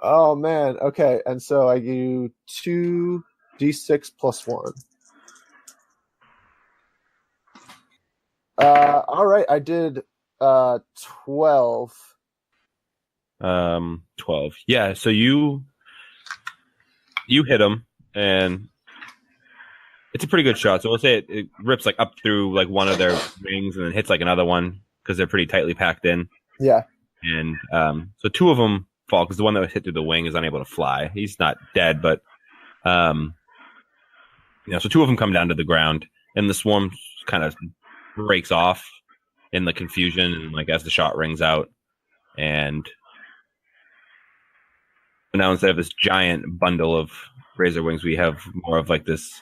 Oh, man. Okay, and so I do 2d6 plus 1. All right, I did 12. 12. Yeah, so you hit him, and it's a pretty good shot. So we'll say it rips up through one of their wings and then hits another one because they're pretty tightly packed in. Yeah. And so 2 of them fall because the one that was hit through the wing is unable to fly. He's not dead, but so 2 of them come down to the ground, and the swarm kind of breaks off in the confusion and as the shot rings out. And now instead of this giant bundle of razor wings, we have more of this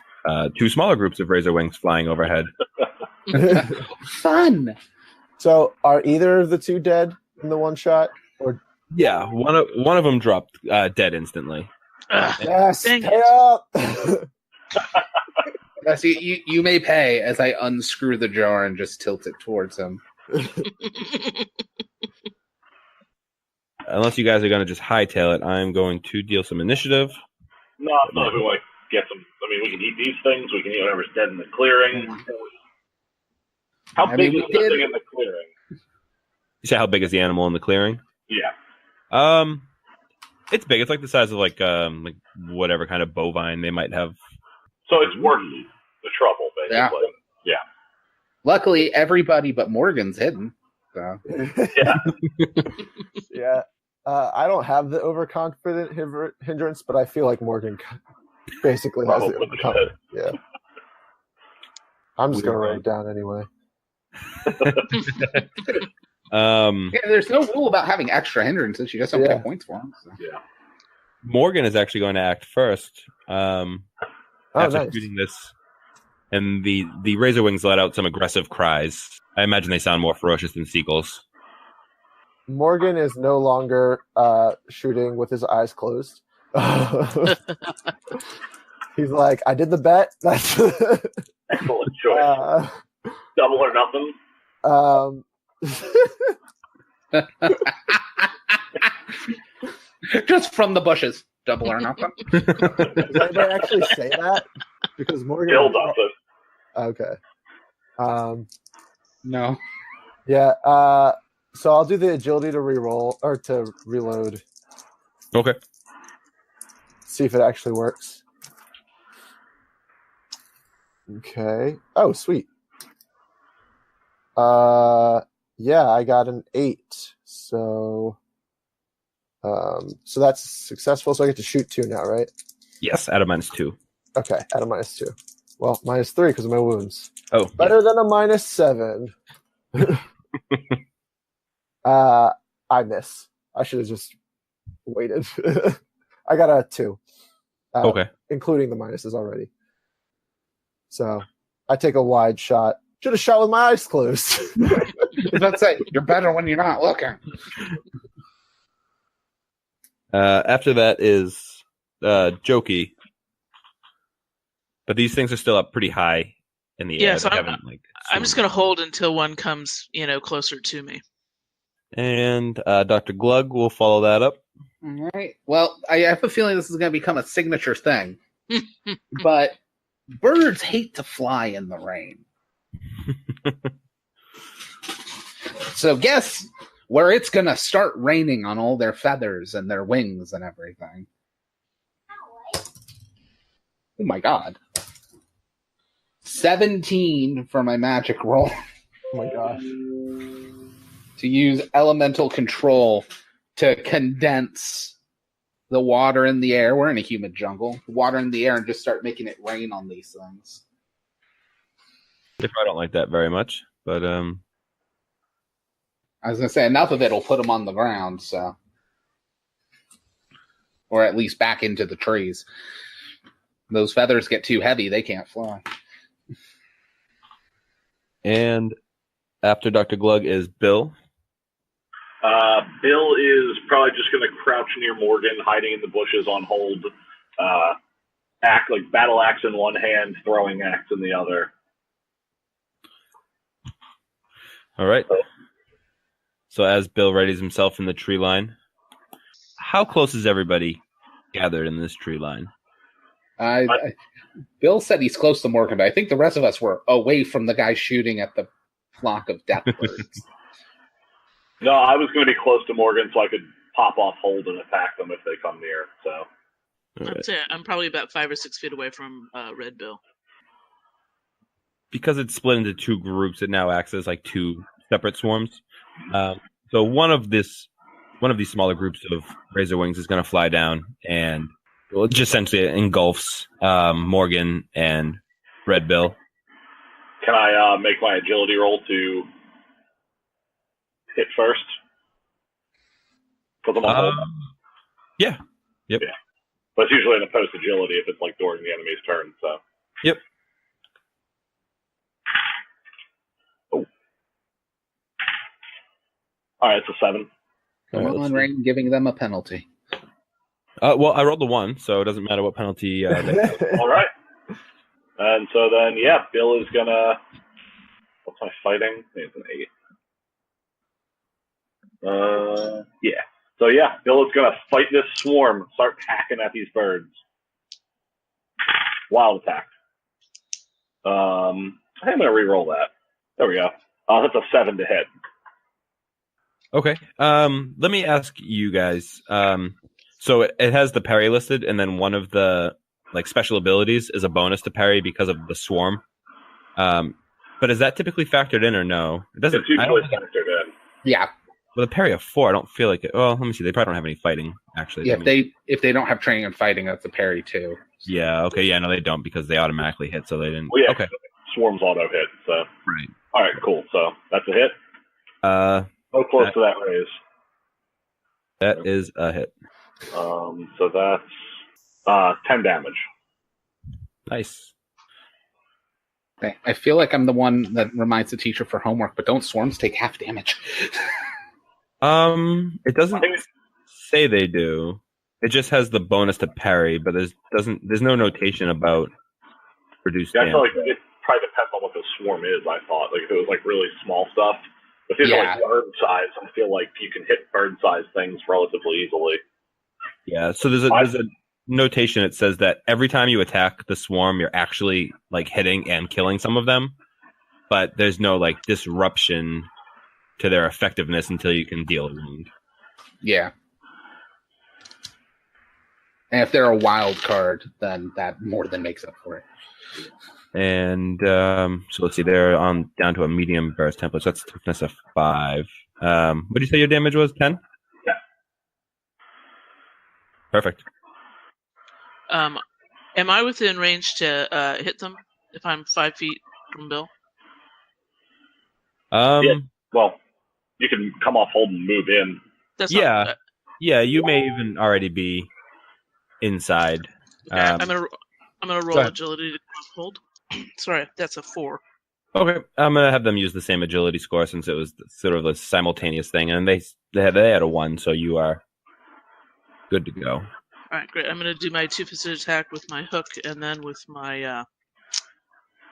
2 smaller groups of razor wings flying overhead. Fun. So are either of the 2 dead in the one shot? Or yeah, one of them dropped dead instantly. Yes, Dang pay it. up. Yes, you may pay as I unscrew the jar and just tilt it towards him. Unless you guys are going to just hightail it, I'm going to deal some initiative. No, I thought we want to get some. I mean, we can eat these things. We can eat whatever's dead in the clearing. How big is the thing in the clearing? You say how big is the animal in the clearing? Yeah. It's big. It's like the size of like whatever kind of bovine they might have. So it's worth the trouble, basically. Yeah. Luckily, everybody but Morgan's hidden. So. Yeah. I don't have the overconfident hindrance, but I feel like Morgan basically has the overconfident. Yeah. I'm just gonna write it down anyway. Yeah, there's no rule about having extra hindrances. You just don't get points for them. So. Yeah. Morgan is actually going to act first. After nice. shooting this, and the razor wings let out some aggressive cries. I imagine they sound more ferocious than seagulls. Morgan is no longer shooting with his eyes closed. He's like, I did the bet. That's excellent choice. Double or nothing. Just from the bushes, double or nothing. Does anybody actually say that? Because Morgan. Bill does it. Okay. No. Yeah. So I'll do the agility to re-roll or to reload. Okay. See if it actually works. Okay. Oh, sweet. Yeah, I got an 8. So that's successful. So I get to shoot 2 now, right? Yes, out of -2. Okay, out of -2. Well, -3 because of my wounds. Oh, better than a -7. I miss. I should have just waited. I got a 2. Okay. Including the minuses already. So I take a wide shot. Should have shot with my eyes closed. Let's say you're better when you're not looking. After that is Jokey. But these things are still up pretty high in the air. Yeah, so I'm just going to hold until one comes, closer to me. And Dr. Glug will follow that up. All right. Well, I have a feeling this is going to become a signature thing. But birds hate to fly in the rain. So guess where it's going to start raining on all their feathers and their wings and everything. Oh my god. 17 for my magic roll. Oh my gosh. To use elemental control to condense the water in the air. We're in a humid jungle. Water in the air and just start making it rain on these things. If I don't like that very much, but I was going to say, enough of it will put them on the ground, so. Or at least back into the trees. Those feathers get too heavy, they can't fly. And after Dr. Glug is Bill. Bill is probably just going to crouch near Morgan, hiding in the bushes on hold. Act like battle axe in one hand, throwing axe in the other. All right. So as Bill readies himself in the tree line, how close is everybody gathered in this tree line? Bill said he's close to Morgan, but I think the rest of us were away from the guy shooting at the flock of death birds. No, I was going to be close to Morgan so I could pop off hold and attack them if they come near. So I'd say I'm probably about 5 or 6 feet away from Red Bill. Because it's split into 2 groups, it now acts as like 2 separate swarms. So one of these smaller groups of razor wings is going to fly down, and it just essentially engulfs Morgan and Red Bill. Can I make my agility roll to hit first? Because I'm on hold. Yeah. Yep. Yeah. But it's usually in a post agility if it's like during the enemy's turn. So. Yep. Oh. All right, it's a 7. Come on, Rain, giving them a penalty. Well, I rolled the 1, so it doesn't matter what penalty. All right. And so then, yeah, Bill is gonna. What's my fighting? I think it's an 8. Yeah. So yeah, Bill is gonna fight this swarm, start hacking at these birds. Wild attack. I think I'm gonna re-roll that. There we go. That's a 7 to hit. Okay. Let me ask you guys. So it has the parry listed, and then one of the special abilities is a bonus to parry because of the swarm. But is that typically factored in or no? It doesn't. It's usually factored in. Yeah. With a parry of 4, I don't feel like it. Well, let me see. They probably don't have any fighting actually. Yeah, if they don't have training in fighting, that's a parry too. So. Yeah. Okay. Yeah. No, they don't because they automatically hit, so they didn't. Well, yeah, okay. Swarms auto hit. So. Right. All right. Cool. So that's a hit. So close to that raise. That is a hit. So that's 10 damage. Nice. Okay. I feel like I'm the one that reminds the teacher for homework, but don't swarms take half damage? It doesn't say they do. It just has the bonus to parry, but there's no notation about reduced damage. I feel like it probably depends on what the swarm is. I thought if it was really small stuff. If it's bird size, I feel like you can hit bird size things relatively easily. Yeah. So there's a notation. It says that every time you attack the swarm, you're actually hitting and killing some of them, but there's no disruption to their effectiveness until you can deal a wound. Yeah. And if they're a wild card, then that more than makes up for it. And so let's see, they're down to a medium burst template. So that's toughness of 5. What did you say your damage was? 10? Yeah. Perfect. Am I within range to hit them if I'm 5 feet from Bill? Yeah. Well, you can come off hold and move in. Yeah, you may even already be inside. Okay, I'm gonna roll agility to hold. Sorry, that's a 4. Okay, I'm gonna have them use the same agility score since it was sort of a simultaneous thing, and they had a 1, so you are good to go. All right, great. I'm gonna do my 2-fisted attack with my hook, and then with my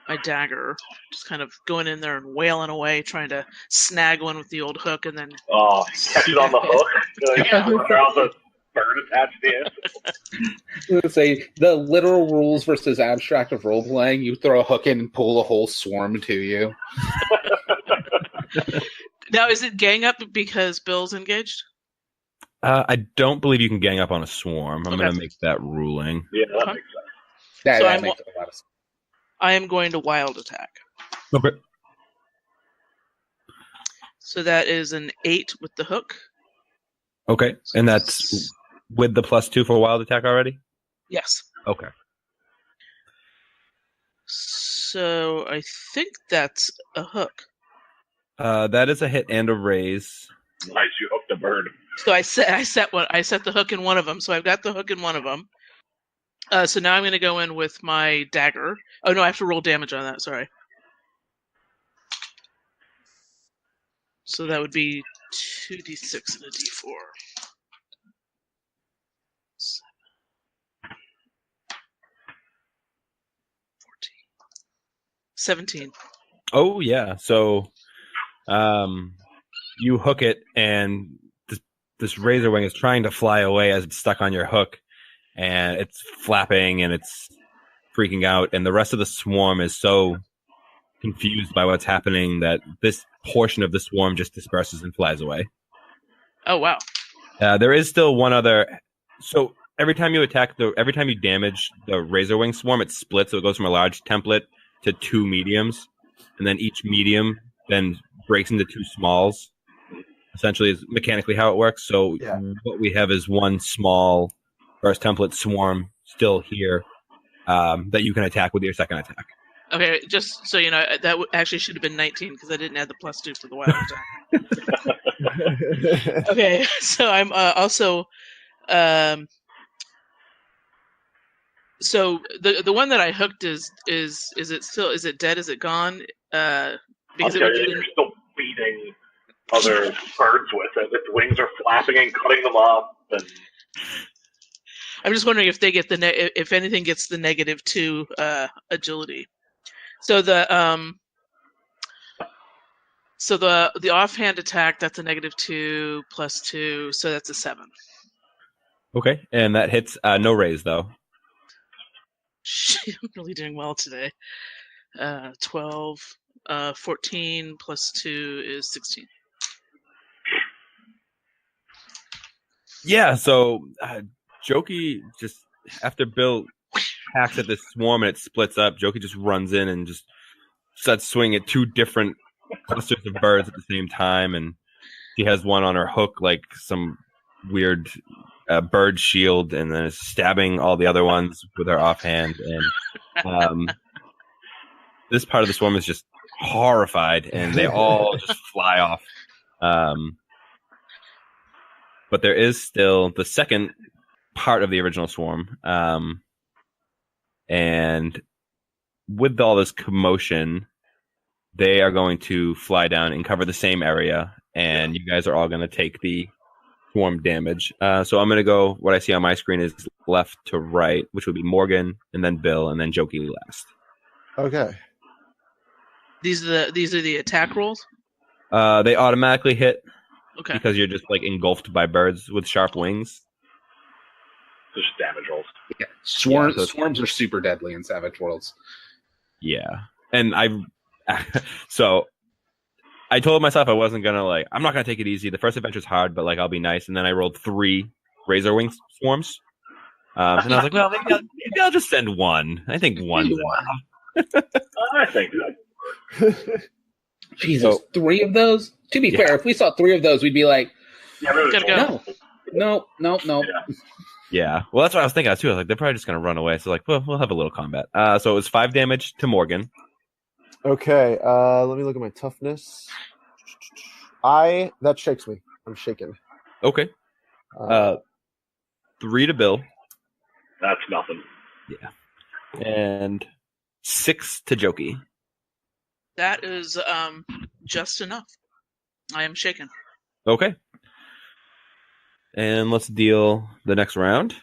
my dagger, just kind of going in there and wailing away, trying to snag one with the old hook, and then catch it on the hook. Bird attached to it. I was gonna say the literal rules versus abstract of role playing. You throw a hook in and pull a whole swarm to you. Now, is it gang up because Bill's engaged? I don't believe you can gang up on a swarm. I'm going to make that ruling. Yeah, that makes sense. That makes a lot of sense. I am going to wild attack. Okay. So that is an 8 with the hook. Okay, and that's with the +2 for wild attack already? Yes. Okay. So I think that's a hook. That is a hit and a raise. Nice, you hooked a bird. So I set the hook in one of them. So I've got the hook in one of them. So now I'm going to go in with my dagger. Oh no, I have to roll damage on that. Sorry. So that would be 2d6 and a d4. 17. Oh yeah. So, you hook it, and this razor wing is trying to fly away as it's stuck on your hook, and it's flapping and it's freaking out, and the rest of the swarm is so confused by what's happening that this portion of the swarm just disperses and flies away. Oh wow. There is still one other. So every time you damage the razor wing swarm, it splits. So it goes from a large template to 2 mediums, and then each medium then breaks into 2 smalls. Essentially, is mechanically how it works. So what we have is one small first template swarm still here that you can attack with your second attack. Okay, just so you know, that actually should have been 19 because I didn't add the +2 for the wild attack. Okay, so I'm also. So the one that I hooked is it dead? Is it gone? Because you're still beating other birds with it. Its wings are flapping and cutting them up. And... I'm just wondering if they get if anything gets the -2 agility. So the offhand attack, that's a -2 +2, so that's a 7. Okay, and that hits. No raise though. Shit, I'm really doing well today. 12, 14 +2 is 16. Yeah, so Jokey just after Bill hacks at this swarm and it splits up, Jokey just runs in and just starts swinging at 2 different clusters of birds at the same time, and she has one on her hook like some weird bird shield, and then is stabbing all the other ones with her offhand. And this part of the swarm is just horrified, and they all just fly off. But there is still the second part of the original swarm. And with all this commotion, they are going to fly down and cover the same area, and you guys are all going to take the swarm damage. So I'm going to go, what I see on my screen is left to right, which would be Morgan, and then Bill, and then Jokey last. Okay. These are the attack rolls? They automatically hit Okay. because you're just like engulfed by birds with sharp wings. Just damage rolls. Yeah. Yeah, Swarms are super deadly in Savage Worlds. Yeah. And so I told myself I wasn't going to I'm not going to take it easy. The first adventure's hard, but I'll be nice. And then I rolled 3 Razor Wing swarms. And I was like, well, maybe I'll just send 1. I think 1's enough. I think that. Jesus, 3 of those? To be fair, if we saw 3 of those, we'd be like, Yeah, really Gotta cool. go. no. Yeah. Well, that's what I was thinking too. I was like, they're probably just going to run away. So we'll have a little combat. So it was 5 damage to Morgan. Okay, let me look at my toughness. That shakes me. I'm shaken. Okay. 3 to Bill. That's nothing. Yeah. And 6 to Jokey. That is just enough. I am shaken. Okay. And let's deal the next round.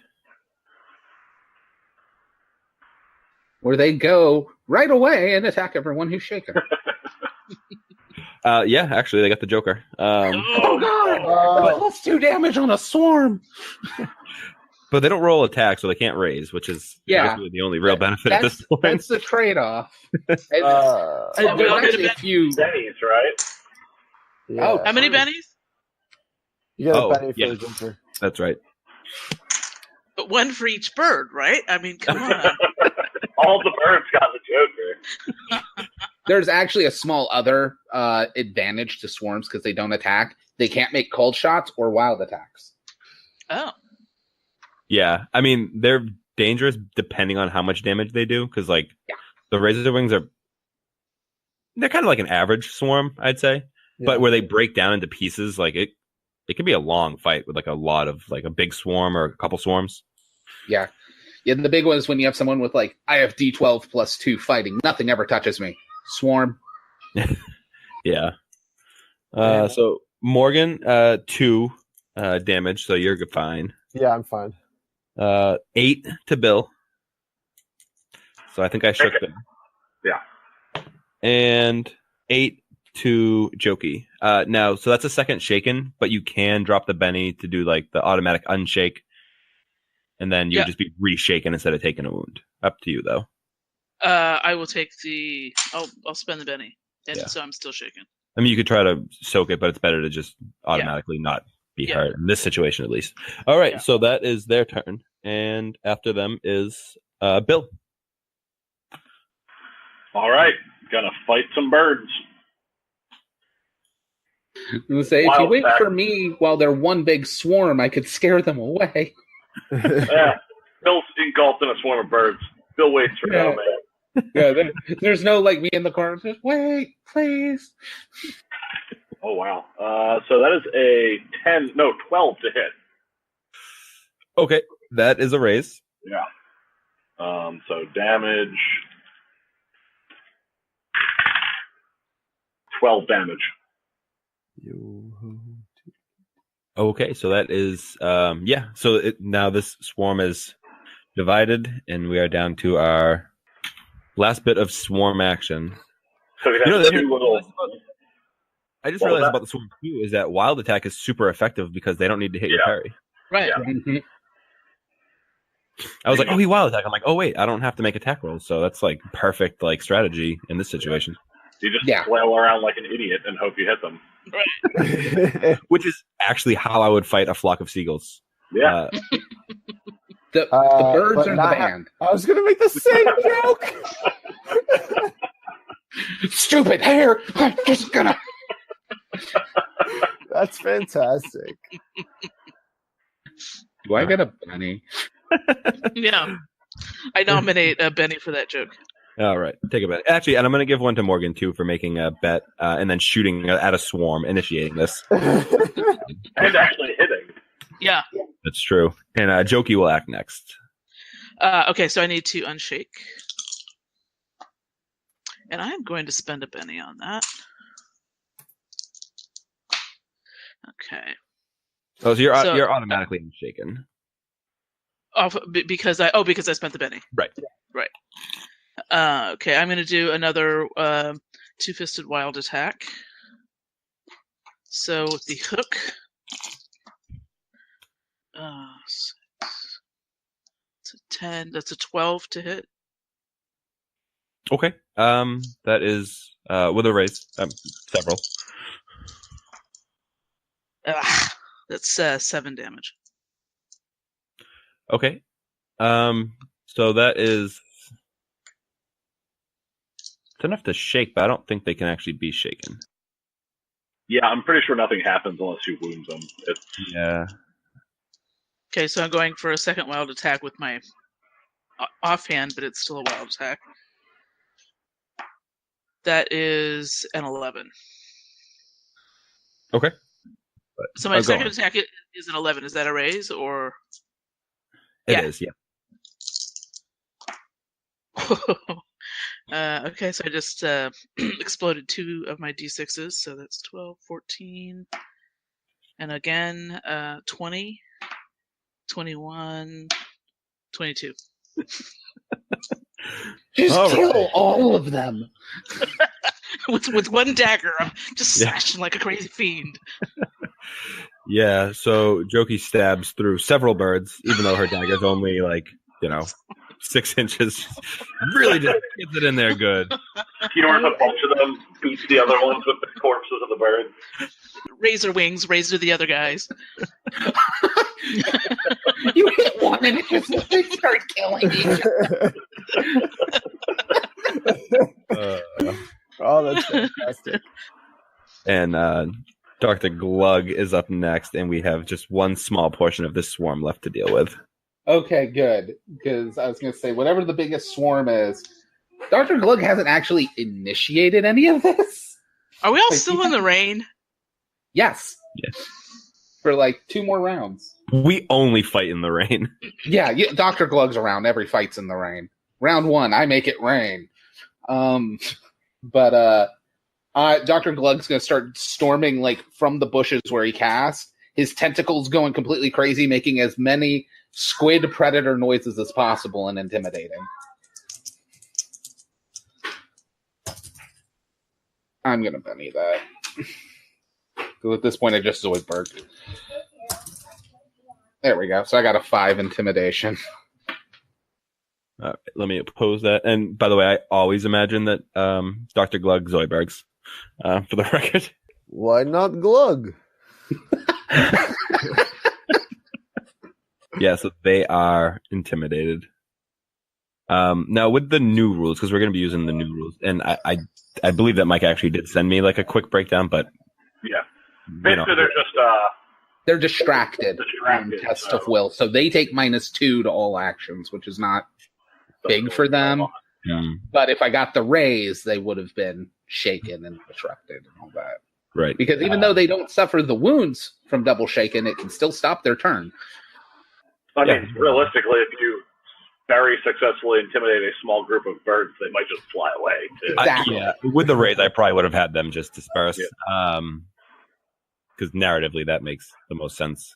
Where they go right away and attack everyone who's shaken. Yeah, actually, they got the Joker. Oh, God! +2 damage on a swarm! But they don't roll attack, so they can't raise, which is I guess, really the only real benefit at this point. That's the trade-off. There's actually a few... Bennies, right? Yeah. Oh, How many bennies? You get a Oh, penny for yeah. the Joker. That's right. But 1 for each bird, right? I mean, come on. All the birds got the Joker. There's actually a small other advantage to swarms because they don't attack. They can't make cold shots or wild attacks. Oh. Yeah, I mean, they're dangerous depending on how much damage they do, because the Razor Wings they're kind of like an average swarm, I'd say. Yeah. But where they break down into pieces, it can be a long fight with a lot of a big swarm or a couple swarms. Yeah. Yeah, the big one is when you have someone with I have D12 +2 fighting. Nothing ever touches me. Swarm. Yeah. So Morgan, 2 damage, so you're fine. Yeah, I'm fine. 8 to Bill. So I think I shook them. Yeah. And 8 to Jokey. Now, so that's a second shaken, but you can drop the Benny to do the automatic unshake, and then you would just be reshaken instead of taking a wound. Up to you, though. I will take the... I'll spend the Benny. And so I'm still shaken. I mean, you could try to soak it, but it's better to just automatically not be hurt, in this situation at least. All right, so that is their turn. And after them is Bill. All right. Gonna fight some birds. I was gonna say, if you wait for me while they're one big swarm, I could scare them away. Yeah. Bill's engulfed in a swarm of birds. Bill waits for no man. Yeah, there's no me in the corner. Just wait, please. Oh, wow. So that is a 12 to hit. Okay, that is a raise. Yeah. So damage. 12 damage. Okay, so that is So now this swarm is divided, and we are down to our last bit of swarm action. So we You know, have two little. I just What was realized that? about the swarm too is that wild attack is super effective because they don't need to hit your Yeah. parry. Right. Yeah. Mhm. I was like, oh, he wild attack. I'm like, oh wait, I don't have to make attack rolls, so that's like perfect like strategy in this situation. You just Yeah. flail around like an idiot and hope you hit them. Which is actually how I would fight a flock of seagulls. Yeah. The birds but are the not- band. I was going to make the same joke. Stupid hair. I'm just gonna. That's fantastic. Do I get a bunny? Yeah. I nominate Benny for that joke. All right, take a bet. Actually, and I'm going to give one to Morgan too for making a bet and then shooting at a swarm, initiating this. And actually hitting. Yeah. That's true. And Jokey will act next. Okay, so I need to unshake. And I'm going to spend a Benny on that. Okay. Oh, so you're automatically unshaken. Because I spent the Benny. Right. Okay, I'm going to do another two-fisted wild attack. So with the hook, 6, it's a 10. That's a 12 to hit. Okay. That is with a raise. Several. That's 7 damage. Okay. So that is it's enough to shake, but I don't think they can actually be shaken. Yeah, I'm pretty sure nothing happens unless you wound them. Yeah. Okay, so I'm going for a second wild attack with my offhand, but it's still a wild attack. That is an 11. Okay. So my second on. attack is an 11. Is that a raise or? It is, yeah. Okay, so I just exploded 2 of my d6s, so that's 12, 14, and again 20, 21, 22. Just All kill right. all of them. with one dagger, I'm just slashing like a crazy fiend. Yeah, so Jokey stabs through several birds, even though her dagger's only 6 inches. Really just gets it in there good. You know, a bunch of them beat the other ones with the corpses of the birds. Razor wings, razor the other guys. You hit one and it just they start killing you. Oh, that's fantastic. And Dr. Glug is up next, and we have just one small portion of this swarm left to deal with. Okay, good. Because I was going to say, whatever the biggest swarm is, Dr. Glug hasn't actually initiated any of this. Are we all still in the rain? Yes. Yes. For 2 more rounds. We only fight in the rain. Yeah, Dr. Glug's around. Every fight's in the rain. Round 1, I make it rain. But Dr. Glug's going to start storming from the bushes where he cast. His tentacles going completely crazy, making as many squid predator noises as possible and intimidating. I'm going to Benny that. Because at this point, I just Zoidberg. There we go. So I got a 5 intimidation. All right, let me oppose that. And by the way, I always imagine that Dr. Glug Zoidbergs, for the record. Why not Glug? Yeah, so they are intimidated. Now, with the new rules, because we're going to be using the new rules, and I believe that Mike actually did send me a quick breakdown, but yeah, basically they're just they're distracted on test of will, so they take -2 to all actions, which is not big for them. But if I got the raise, they would have been shaken and disrupted and all that. Right. Because even though they don't suffer the wounds from double shaken, it can still stop their turn. I mean, realistically, if you very successfully intimidate a small group of birds, they might just fly away. Exactly. With the raise, I probably would have had them just disperse. Because because narratively that makes the most sense.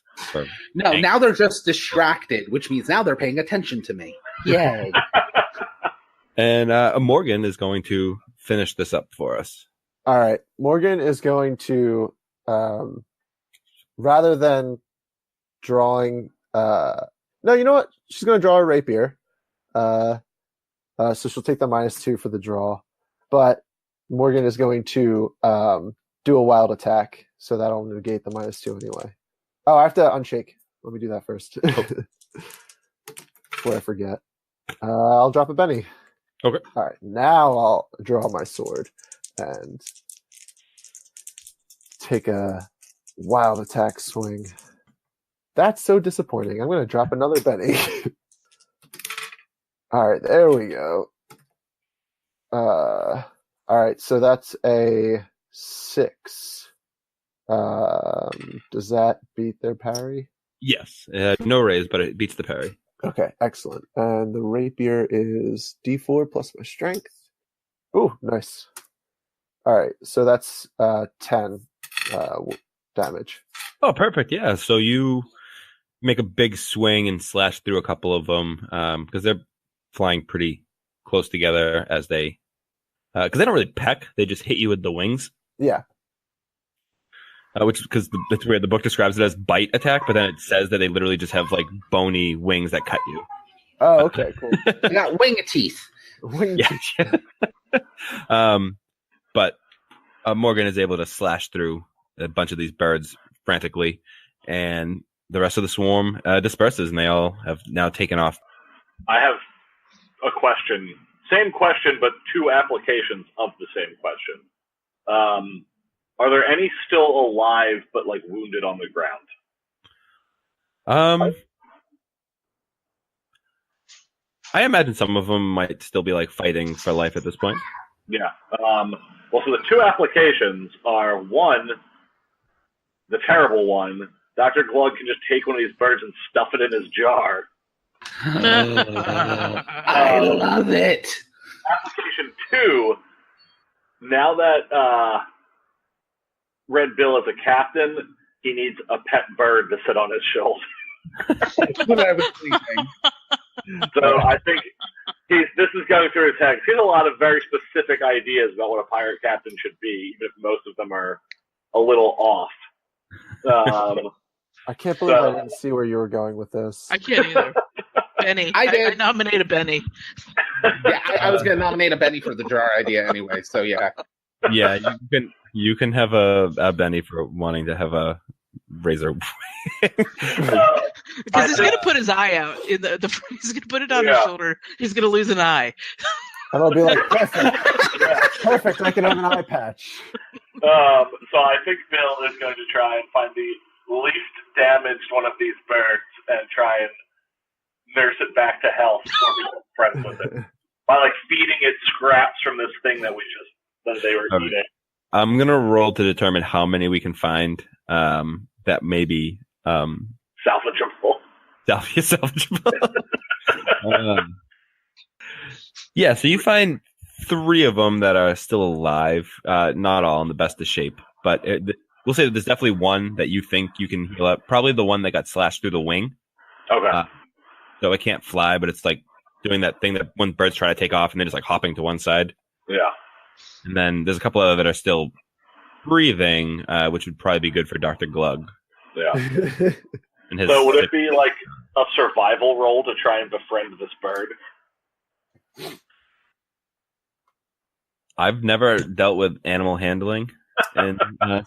No, now they're just distracted, which means now they're paying attention to me. Yay. And Morgan is going to finish this up for us. All right. Morgan is going to, rather than drawing, no, you know what? She's going to draw a rapier. So she'll take the -2 for the draw. But Morgan is going to do a wild attack, so that'll negate the -2 anyway. Oh, I have to unshake. Let me do that first. Before I forget. I'll drop a Benny. Okay. All right. Now I'll draw my sword and take a wild attack swing. That's so disappointing. I'm going to drop another Benny. All right. There we go. All right. So that's a 6. Does that beat their parry? Yes. No raise, but it beats the parry. Okay, excellent. And the rapier is D4 plus my strength. Ooh, nice. All right, so that's 10 damage. Oh, perfect. Yeah. So you make a big swing and slash through a couple of them because they're flying pretty close together as they, because they don't really peck. They just hit you with the wings. Yeah. Which because that's weird. The book describes it as bite attack, but then it says that they literally just have like bony wings that cut you. Oh, okay, cool. I got wing teeth. Yeah. But Morgan is able to slash through a bunch of these birds frantically, and the rest of the swarm disperses, and they all have now taken off. I have a question. Same question, but 2 applications of the same question. Are there any still alive but like wounded on the ground? I imagine some of them might still be like fighting for life at this point. Yeah. Well, so the 2 applications are, one, the terrible one. Dr. Glug can just take one of these birds and stuff it in his jar. I love it. Application 2, now that Red Bill is a captain, he needs a pet bird to sit on his shoulder. That's what I was thinking. So I think this is going through his head. He has a lot of very specific ideas about what a pirate captain should be, even if most of them are a little off. I can't believe I didn't see where you were going with this. I can't either. Benny. I did. I nominate a Benny. Yeah, I was going to nominate a Benny for the jar idea anyway, so yeah. Yeah, you can have a Benny for wanting to have a razor. Because he's going to put his eye out. He's going to put it on his shoulder. He's going to lose an eye. And I'll be like, perfect. Perfect, I can have an eye patch. So I think Bill is going to try and find the least damaged one of these birds and try and nurse it back to health before we become friends with it. By like feeding it scraps from this thing that they were eating. I'm going to roll to determine how many we can find that may be salvageable. Salvageable. Yeah, so you find 3 of them that are still alive, not all in the best of shape, but we'll say that there's definitely one that you think you can heal up. Probably the one that got slashed through the wing. Okay. So it can't fly, but it's like doing that thing that when birds try to take off and they're just like hopping to one side. Yeah. And then there's a couple other that are still breathing, which would probably be good for Dr. Glug. Yeah. So would it be like a survival roll to try and befriend this bird? I've never dealt with animal handling in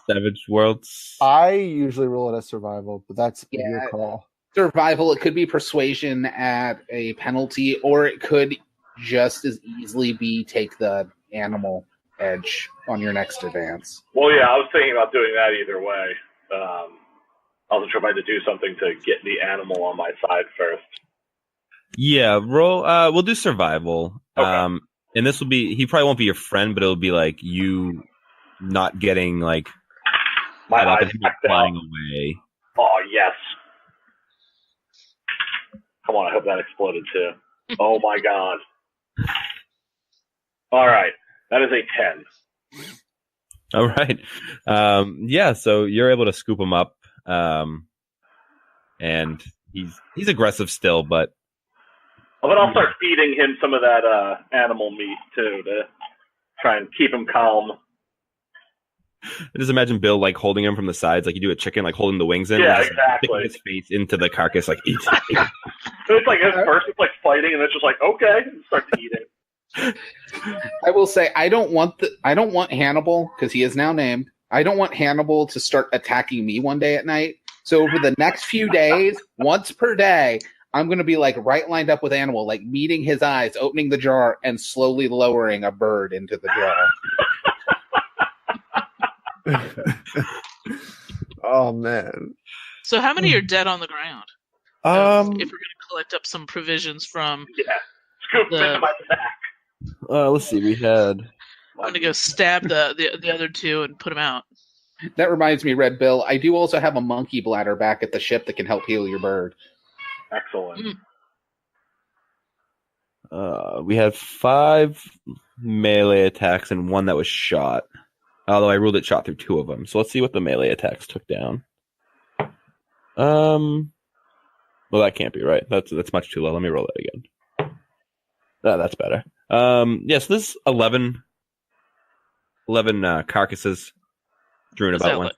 Savage Worlds. I usually roll it as survival, but that's your call. Survival, it could be persuasion at a penalty, or it could just as easily be take the animal edge on your next advance. Well, yeah, I was thinking about doing that either way. I was trying to do something to get the animal on my side first. Yeah, roll. We'll do survival. Okay. And this will be, he probably won't be your friend, but it'll be like you not getting like my eyes flying away. Oh, yes. Come on, I hope that exploded too. Oh my god. All right. That is a 10. All right. Yeah, so you're able to scoop him up. And he's aggressive still, but But I'll start feeding him some of that animal meat too to try and keep him calm. I just imagine Bill like holding him from the sides, like you do a chicken, like holding the wings in. Yeah, and just, exactly. Sticking his face into the carcass, like eat. So it's like at first it's like fighting, and it's just like okay, and start to eat it. I will say I don't want Hannibal, because he is now named. I don't want Hannibal to start attacking me one day at night. So over the next few days, once per day, I'm going to be like right lined up with Hannibal, like meeting his eyes, opening the jar, and slowly lowering a bird into the jar. Oh man. So how many are dead on the ground? If we're going to collect up some provisions from scoop them into my sack. Let's see. We had. I'm going to go stab the other two and put them out. That reminds me, Red Bill, I do also have a monkey bladder back at the ship that can help heal your bird. Excellent. We had 5 melee attacks and 1 that was shot. Although I ruled it shot through 2 of them. So let's see what the melee attacks took down. Well, that can't be right. That's much too low. Let me roll that again. That's better. So this is 11 carcasses strewn about one. Is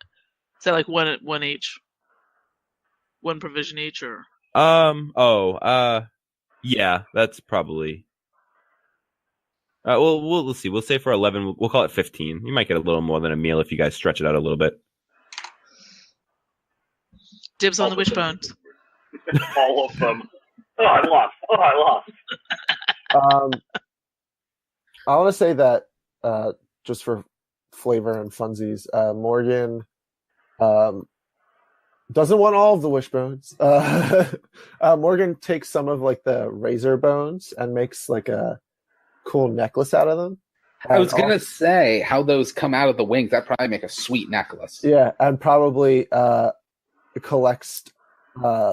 that like one each? One provision each, or? Yeah, that's probably. We'll see. We'll say for 11, we'll call it 15. You might get a little more than a meal if you guys stretch it out a little bit. Dibs on the wishbones. All of them. Oh, I lost. I want to say that just for flavor and funsies, Morgan doesn't want all of the wishbones. Morgan takes some of like the razor bones and makes like a cool necklace out of them. I was going to say how those come out of the wings. That'd probably make a sweet necklace. Yeah, and probably collects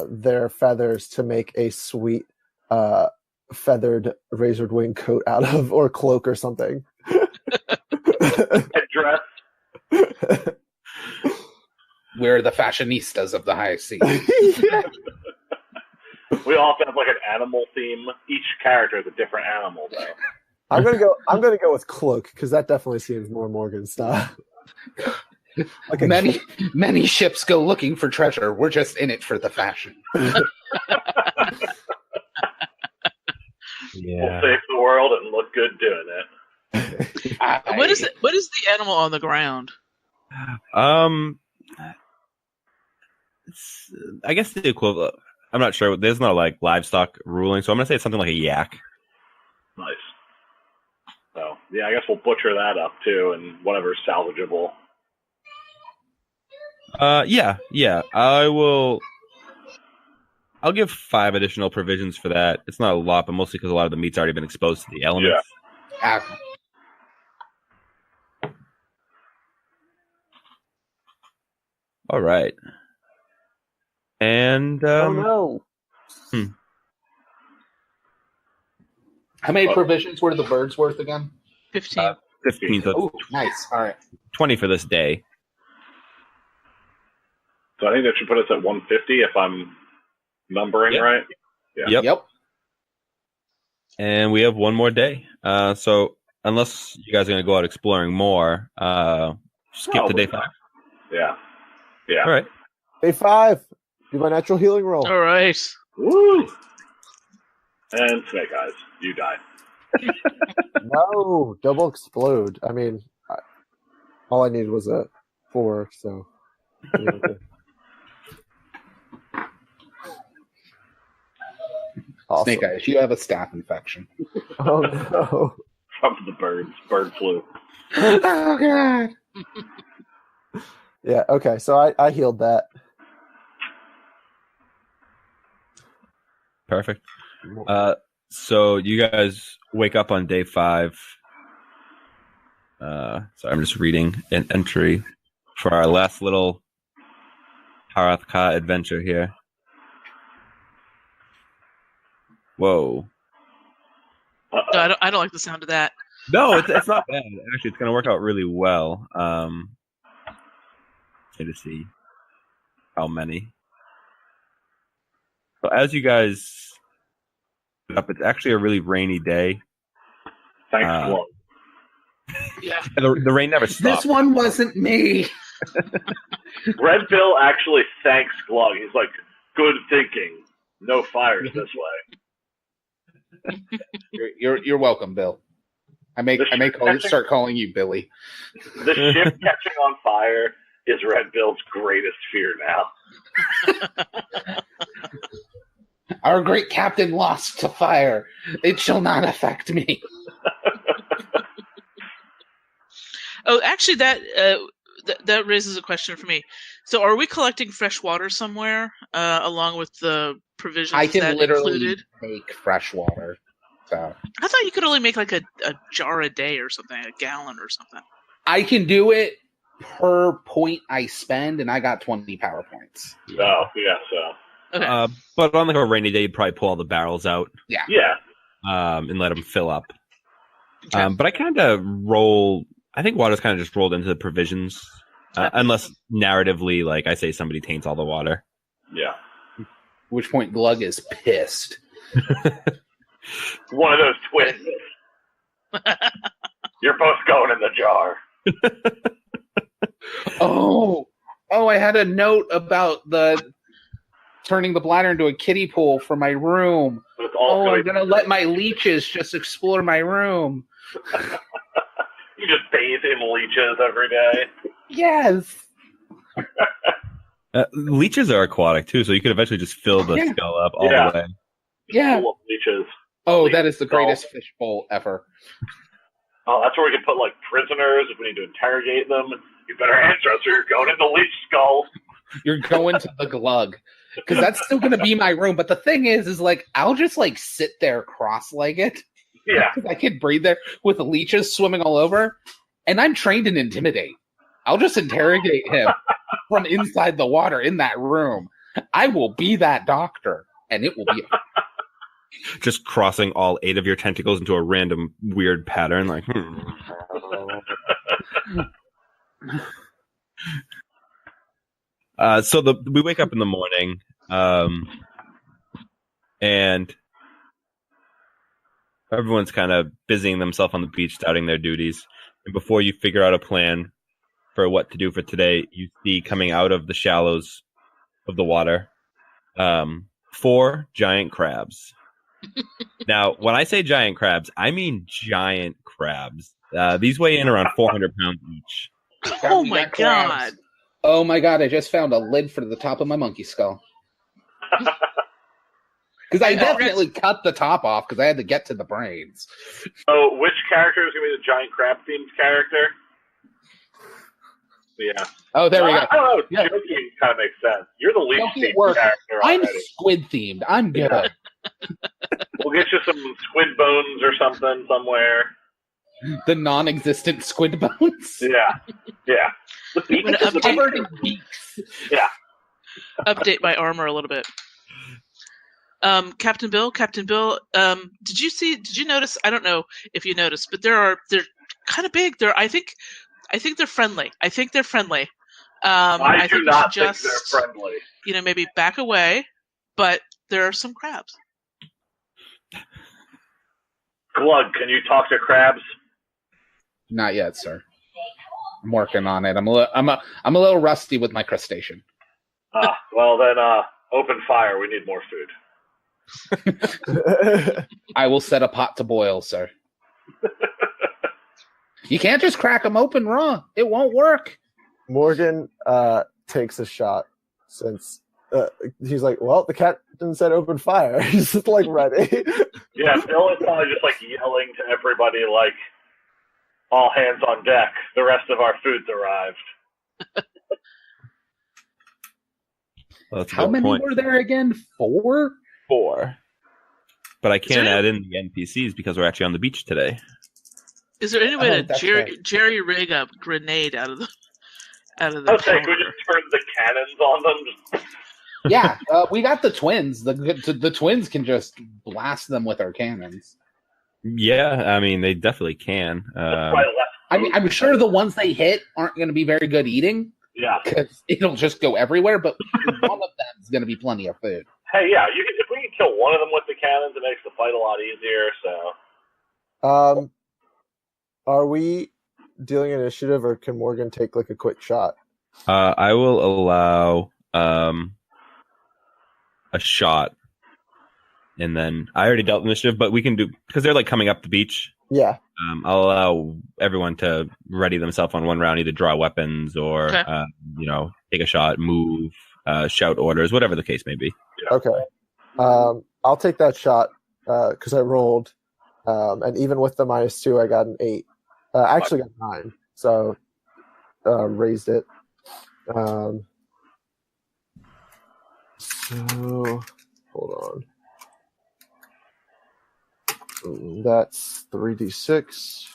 their feathers to make a sweet feathered razored wing coat out of, or cloak or something. Headdress. We're the fashionistas of the high sea. Yeah. We also have like an animal theme. Each character is a different animal, though. I'm gonna go with cloak because that definitely seems more Morgan style. Like many ships go looking for treasure. We're just in it for the fashion. We'll save the world and look good doing it. What is the animal on the ground? I guess the equivalent. I'm not sure. There's no like livestock ruling, so I'm gonna say it's something like a yak. Nice. So yeah, I guess we'll butcher that up too, and whatever's salvageable. Yeah. I'll give 5 additional provisions for that. It's not a lot, but mostly because a lot of the meat's already been exposed to the elements. Yeah. All right. And oh no. How many provisions were the birds worth again? 15. 15. So Oh, nice. All right. 20 for this day. So I think that should put us at 150 if I'm numbering right. Yeah. Yep. And we have one more day. So unless you guys are going to go out exploring more, skip to day 5. Yeah. All right. Day 5. Do my natural healing roll. All right. Woo! And Snake Eyes, you die. No, double explode. I mean, all I needed was a 4, so. Awesome. Snake Eyes, you have a staph infection. Oh no. From the birds. Bird flu. Oh god. Yeah, okay, so I healed that. Perfect. So you guys wake up on day 5. Sorry, I'm just reading an entry for our last little Harathka adventure here. Whoa. No, I don't like the sound of that. No, it's not bad. Actually, it's going to work out really well. Try to see how many. So as you guys put up, it's actually a really rainy day. Thanks, Glug. Yeah. The rain never stopped. This one wasn't me. Red Bill actually thanks Glug. He's like, good thinking. No fires this way. You're welcome, Bill. I may start calling you Billy. The ship catching on fire is Red Bill's greatest fear now. Our great captain lost to fire. It shall not affect me. Oh, actually, that raises a question for me. So, are we collecting fresh water somewhere along with the provisions I can that literally included? make fresh water. So I thought you could only make like a jar a day or something, a gallon or something. I can do it per point I spend, and I got 20 power points. Oh, yeah, so. Okay. But on like a rainy day, you'd probably pull all the barrels out. Yeah. And let them fill up. Okay. But I kind of roll. I think water's kind of just rolled into the provisions, unless narratively, like I say, somebody taints all the water. Yeah. At which point Glug is pissed. One of those twins. You're both going in the jar. Oh, I had a note about the turning the bladder into a kiddie pool for my room. It's all I'm going to let my leeches just explore my room. You just bathe in leeches every day. Yes. Leeches are aquatic too, so you could eventually just fill the skull up all the way. Yeah. Full of leeches. Oh, that is the greatest fishbowl ever. Oh, that's where we can put like prisoners if we need to interrogate them. You better answer us or you're going in the leech skull. You're going to the Glug. Because that's still going to be my room. But the thing is like, I'll just like sit there cross-legged. Yeah. I can breathe there with the leeches swimming all over. And I'm trained in intimidate. I'll just interrogate him from inside the water in that room. I will be that doctor. And it will be... Just crossing all 8 of your tentacles into a random weird pattern, like. So we wake up in the morning, and everyone's kind of busying themselves on the beach, doubting their duties. And before you figure out a plan for what to do for today, you see coming out of the shallows of the water 4 giant crabs. Now, when I say giant crabs, I mean giant crabs. These weigh in around 400 pounds each. Oh my god! Oh my god! I just found a lid for the top of my monkey skull. Because I definitely cut the top off because I had to get to the brains. So, which character is going to be the giant crab themed character? Yeah. Oh, there we go. I don't know. Yeah. Joking kind of makes sense. You're the least themed character already. I'm squid themed. I'm good. Yeah. We'll get you some squid bones or something somewhere. The non-existent squid bones. Yeah. The beaks. Covered in beaks. Yeah. Update my armor a little bit. Captain Bill, did you notice? I don't know if you noticed, but they're kind of big. I think they're friendly. I think they're friendly. I do not think they're friendly. Maybe back away, but there are some crabs. Glug, can you talk to crabs? Not yet, sir. I'm working on it. I'm a little rusty with my crustacean. Well then, open fire. We need more food. I will set a pot to boil, sir. You can't just crack them open raw. It won't work. Morgan takes a shot since he's like, well, the captain said open fire. He's just like ready. Yeah, Bill is probably just like yelling to everybody like, all hands on deck. The rest of our food's arrived. Well, that's a How good many point. were there again? 4? 4. But I can't there- add in the NPCs because we're actually on the beach today. Is there any way to that's right. jerry rig a grenade out of the I was saying, tower? could we just turn the cannons on them? Yeah, we got the twins. The twins can just blast them with our cannons. Yeah, I mean they definitely can. Probably less. I mean, I'm sure the ones they hit aren't going to be very good eating Yeah. because it'll just go everywhere. But one of them is going to be plenty of food. Hey, yeah. If we can kill one of them with the cannons, it makes the fight a lot easier. So. Are we dealing initiative, or can Morgan take like a quick shot? I will allow a shot, and then I already dealt initiative, but we can do because they're like coming up the beach. Yeah. I'll allow everyone to ready themselves on one round, either draw weapons or Okay. take a shot, move, shout orders, whatever the case may be. Okay. I'll take that shot because I rolled, and even with the -2, I got an 8. I actually got 9, so raised it. So hold on. That's 3d6.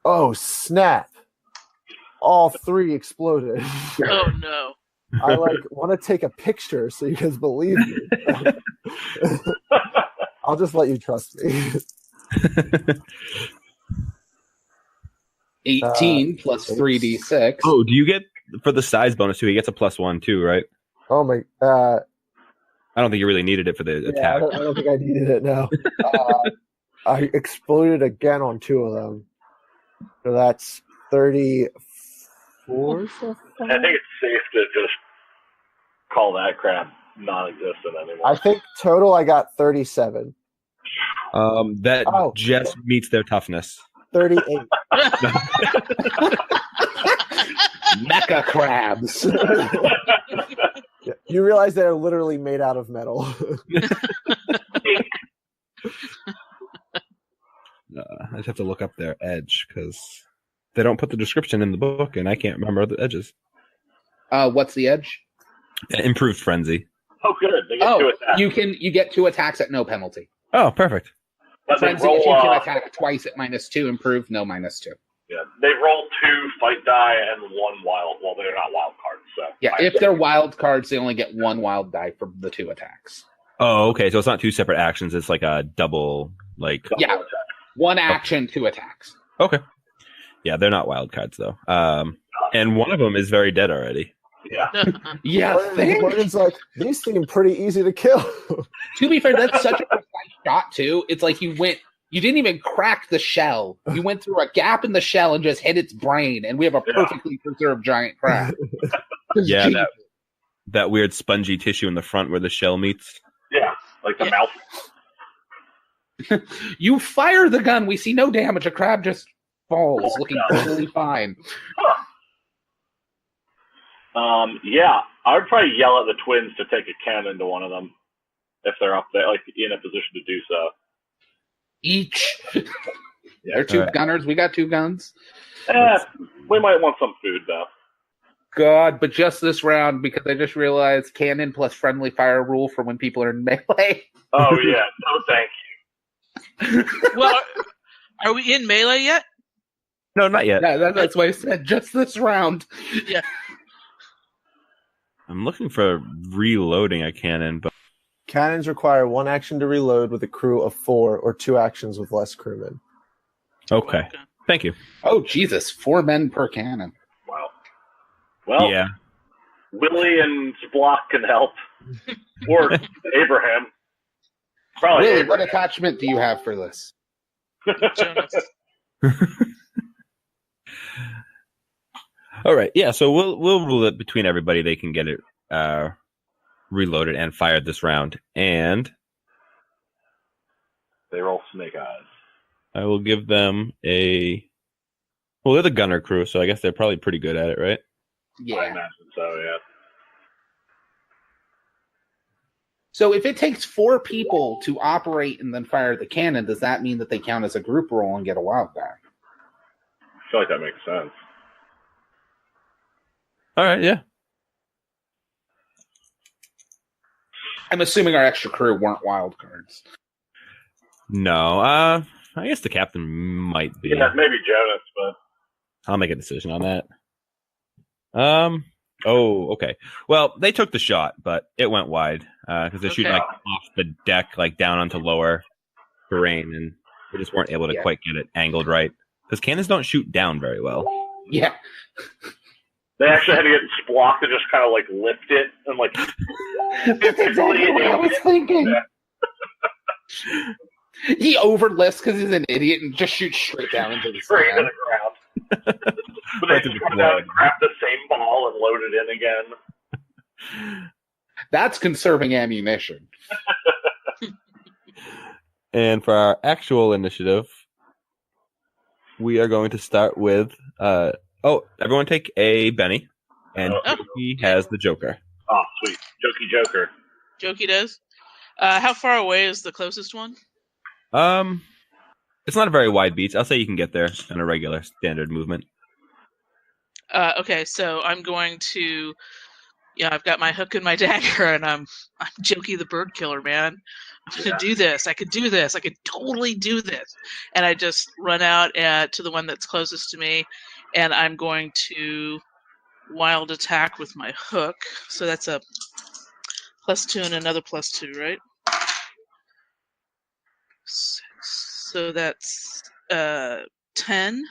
Oh snap! All 3 exploded. Oh no. I want to take a picture so you guys believe me. I'll just let you trust me. 18 plus 3d6. Oh, do you get for the size bonus too? He gets a +1 too, right? Oh my! I don't think you really needed it for the Yeah, attack. I don't think I needed it now. I exploded again on 2 of them, so that's 34. So far? I think it's safe to just call that crap non-existent anymore. I think total I got 37. That just meets their toughness. 38. Mecha crabs. Yeah. You realize they're literally made out of metal. I just have to look up their edge because they don't put the description in the book, and I can't remember the edges. What's the edge? Improved frenzy. Oh, good. They get 2 attacks. You get 2 attacks at no penalty. Oh, perfect. But they Frenzy, if you roll, can attack twice at -2, improved, no -2. yeah, they roll 2 fight die and 1 wild. Well, they're not wild cards, so. Yeah, if they're wild cards, they only get 1 wild die for the 2 attacks. Oh, okay. So it's not 2 separate actions. It's like a double, like. Double Yeah. attack. 1 action, 2 attacks. Okay. Yeah, they're not wild cards though. And one of them is very dead already. Yeah. Yeah, Morgan's like, these seem pretty easy to kill. to be fair, that's such a precise shot too. It's like you didn't even crack the shell. You went through a gap in the shell and just hit its brain, and we have a perfectly preserved giant crab. Yeah, that weird spongy tissue in the front where the shell meets. Yeah, like the mouth. You fire the gun, we see no damage. A crab just falls, looking totally fine. Yeah, I would probably yell at the twins to take a cannon to one of them if they're up there, like in a position to do so. Each. They're 2 gunners. We got 2 guns. We might want some food though. God, but just this round because I just realized cannon plus friendly fire rule for when people are in melee. Oh yeah, no thank you. Well, are we in melee yet? No, not yet. Yeah, that's why I said just this round. Yeah. I'm looking for reloading a cannon, but Cannons require 1 action to reload with a crew of 4, or 2 actions with less crewmen. okay. Thank you. Oh Jesus, 4 men per cannon. Wow. Well, Yeah. Willie and Block can help, or Abraham. Probably. Really, Abraham. what attachment do you have for this? Jonas. All right. Yeah. So we'll rule it between everybody. They can get it reloaded and fired this round, and They roll snake eyes. I will give them a. Well, they're the gunner crew, so I guess they're probably pretty good at it, right? I Yeah. imagine so. Yeah. So if it takes 4 people to operate and then fire the cannon, does that mean that they count as a group roll and get a wild die? I feel like that makes sense. All right. Yeah. I'm assuming our extra crew weren't wild cards. No. I guess the captain might be. Yeah, maybe Jonas, but I'll make a decision on that. Oh, okay. Well, they took the shot, but it went wide because they're shooting Okay. like off the deck, like down onto lower. terrain, and we just weren't able to Yeah. quite get it angled right. Because cannons don't shoot down very well. Yeah. They actually had to get Splock to just kind of like lift it and like. That's exactly what I was thinking. He overlifts because he's an idiot and just shoots straight down into the Straight into sand. the ground. But Right they to just the come down floor. and grab the same ball and load it in again. That's conserving ammunition. And for our actual initiative, we are going to start with everyone take a Benny, and Oh. he has the Joker. Oh, sweet. Jokey Joker. Jokey does. How far away is the closest one? It's not a very wide beat. I'll say you can get there in a regular standard movement. Okay, so I'm going to. Yeah, I've got my hook and my dagger, and I'm Jokey the bird killer, man. I'm gonna do this. I could do this. I could totally do this. And I just run out to the one that's closest to me, and I'm going to wild attack with my hook. So that's a +2 and another +2, right? So that's 10.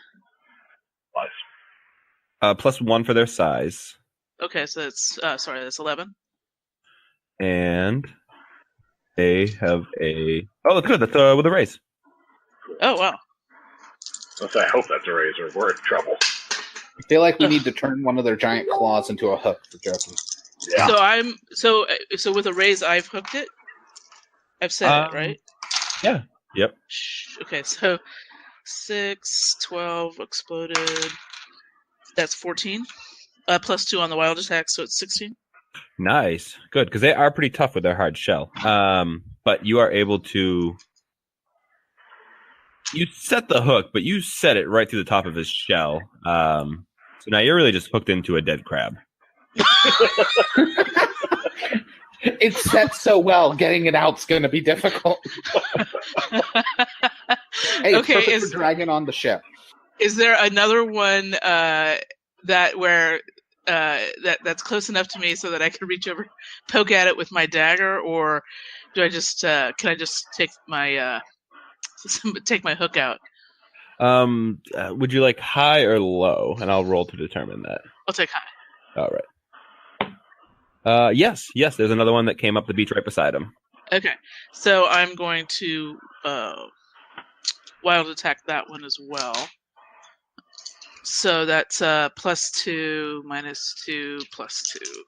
Nice. +1 for their size, Okay, so that's that's 11. and they have a. Oh, that's good. That's with a raise. Oh wow. I hope that's a razor. We're in trouble. I feel like we need to turn one of their giant claws into a hook for Jokey. Yeah. So I'm so with a raise I've hooked it. I've said it, right? Yeah. Yep. Okay, so 6, 12 exploded. That's 14. +2 on the wild attack, so it's 16. Nice. Good, because they are pretty tough with their hard shell. But you are able to. You set the hook, but you set it right through the top of his shell. So now you're really just hooked into a dead crab. It's set so well, getting it out's going to be difficult. Hey, it's Okay, perfect for dragging on the ship. Is there another one that's close enough to me so that I can reach over, poke at it with my dagger, or do I just can I just take my hook out? Would you like high or low? And I'll roll to determine that. I'll take high. All right. Yes. There's another one that came up the beach right beside him. Okay, so I'm going to wild attack that one as well. So that's +2, -2, +2.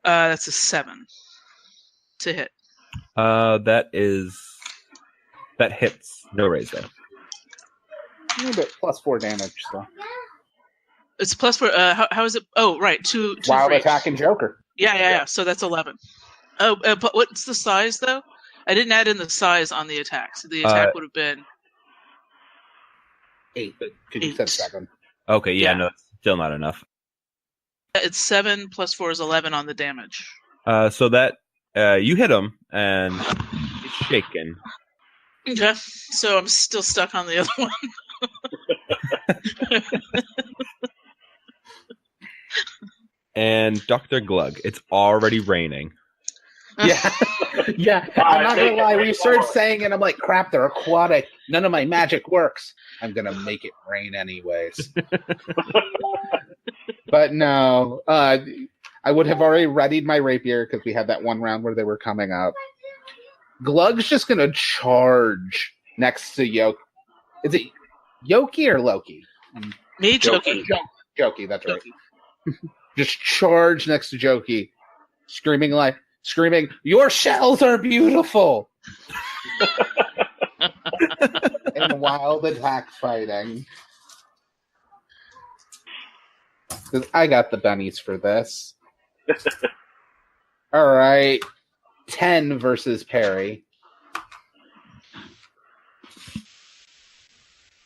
That's a 7 to hit. That hits. No raise though. A little bit +4 damage, so. It's +4. How is it? Oh, right. Two Wild for each. attack and Joker. Yeah. So that's 11. Oh, but what's the size though? I didn't add in the size on the attack. So the attack would have been 8, because you said 7. Okay, yeah, Yeah. no, it's still not enough. it's 7 +4 is 11 on the damage. So that you hit him and he's shaken. Okay, so I'm still stuck on the other one. And Dr. Glug, it's already raining. Yeah. Yeah. I'm not going to lie. We started saying it. I'm like, crap, they're aquatic. None of my magic works. I'm going to make it rain anyways. But no. I would have already readied my rapier because we had that one round where they were coming up. Glug's just going to charge next to Yoki. Is it Yoki or Loki? Me, Jokey. Joki, that's right. Just charge next to Joki, screaming, "Your shells are beautiful!" And wild attack fighting. 'Cause I got the bennies for this. All right, 10 versus Perry.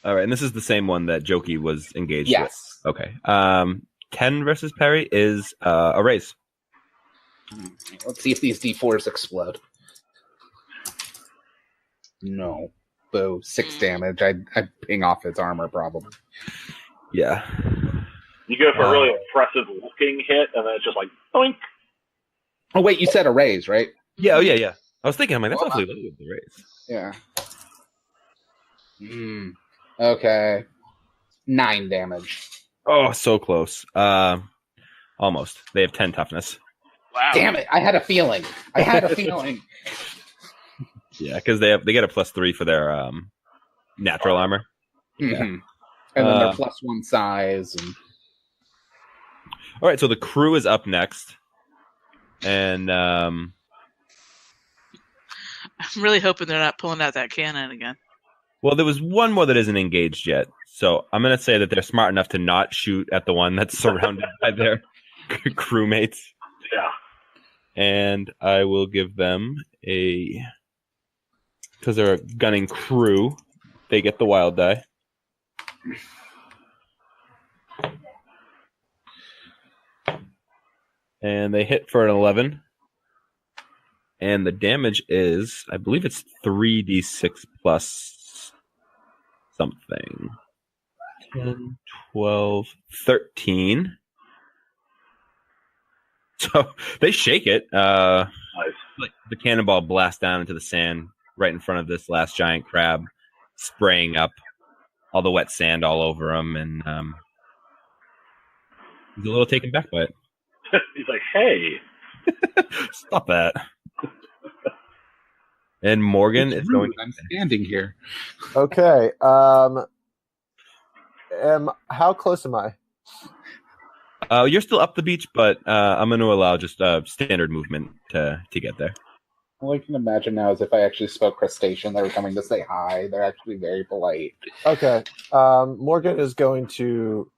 All right, and this is the same one that Jokey was engaged Yes. with. Okay. 10 versus Perry is a raise. Let's see if these D4s explode. No. Boo. 6 damage. I'd ping off his armor, probably. Yeah. You go for a really impressive looking hit, and then it's just like, boink. Oh, wait, you said a raise, right? Yeah, oh, yeah. I was thinking, I'm like, that's awfully low with the raise. Yeah. Okay. 9 damage. Oh, so close. Almost. They have 10 toughness. Wow. Damn it! I had a feeling. Yeah, because they get a +3 for their natural armor. Mm-hmm. And then they're +1 size. And... All right, so the crew is up next, and I'm really hoping they're not pulling out that cannon again. well, there was one more that isn't engaged yet, so I'm going to say that they're smart enough to not shoot at the one that's surrounded by their crewmates. Yeah. And I will give them because they're a gunning crew, they get the wild die. And they hit for an 11. And the damage is, I believe it's 3d6 plus something. 10, 12, 13. So they shake it. Nice. Like the cannonball blasts down into the sand right in front of this last giant crab, spraying up all the wet sand all over him. And he's a little taken back by it. He's like, hey. Stop that. And Morgan is going. I'm standing here. Okay. How close am I? You're still up the beach, but I'm going to allow just standard movement to get there. All I can imagine now is if I actually spoke crustacean, they were coming to say hi. They're actually very polite. Okay. Morgan is going to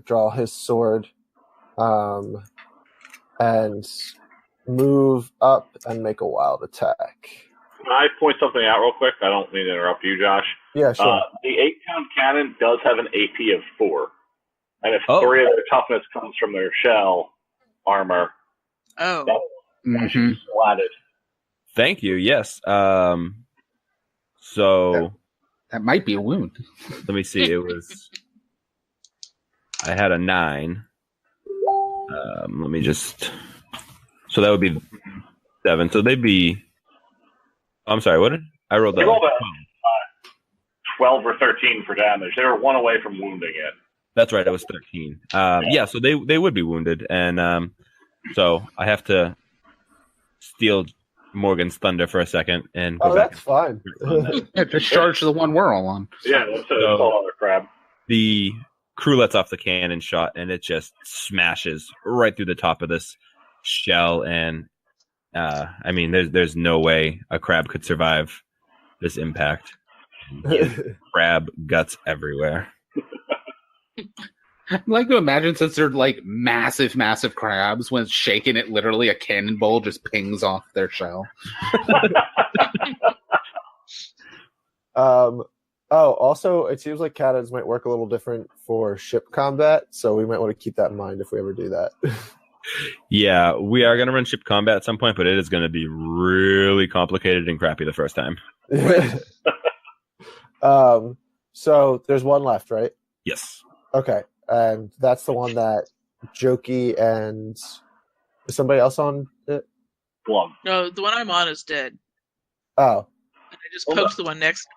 draw his sword and move up and make a wild attack. Can I point something out real quick? I don't mean to interrupt you, Josh. Yeah, sure. The 8-pound cannon does have an AP of 4. And if 3 of their toughness comes from their shell armor, that's slatted. Thank you. Yes. So that might be a wound. Let me see. It was. I had a 9. Let me just. So that would be 7. So they'd be. I'm sorry. What did I rolled? They rolled a 12 or 13 for damage. They were 1 away from wounding it. That's right. It was 13. Yeah. So they would be wounded, and so I have to steal Morgan's thunder for a second and go back. That's fine. Yeah, just charge the one we're all on. Yeah, that's a whole other crab. The crew lets off the cannon shot, and it just smashes right through the top of this shell. And I mean, there's no way a crab could survive this impact. Crab guts everywhere. I like to imagine, since they're like massive crabs, when it's shaking, it literally a cannonball just pings off their shell. Also, it seems like cannons might work a little different for ship combat, so we might want to keep that in mind if we ever do that. Yeah, we are going to run ship combat at some point, but it is going to be really complicated and crappy the first time. So there's one left, right? Yes. Okay, and that's the one that Jokey and is somebody else on it? Glum. No, the one I'm on is dead. Oh. And I just poked the one next to me.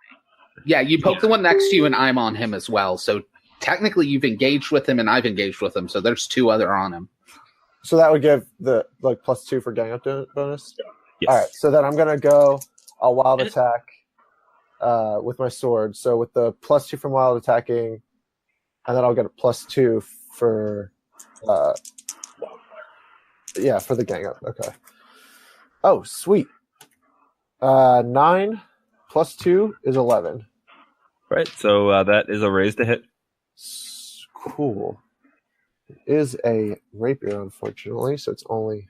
Yeah, you poke the one next to you, and I'm on him as well. So technically, you've engaged with him, and I've engaged with him. So there's 2 other on him. So that would give the +2 for gang up bonus? Yes. All right, so then I'm going to go a wild attack with my sword. So with the +2 from wild attacking, and then I'll get a +2 for for the gang up. Okay. Oh, sweet. 9 +2 is 11. Right. So that is a raise to hit. Cool. It is a rapier, unfortunately, so it's only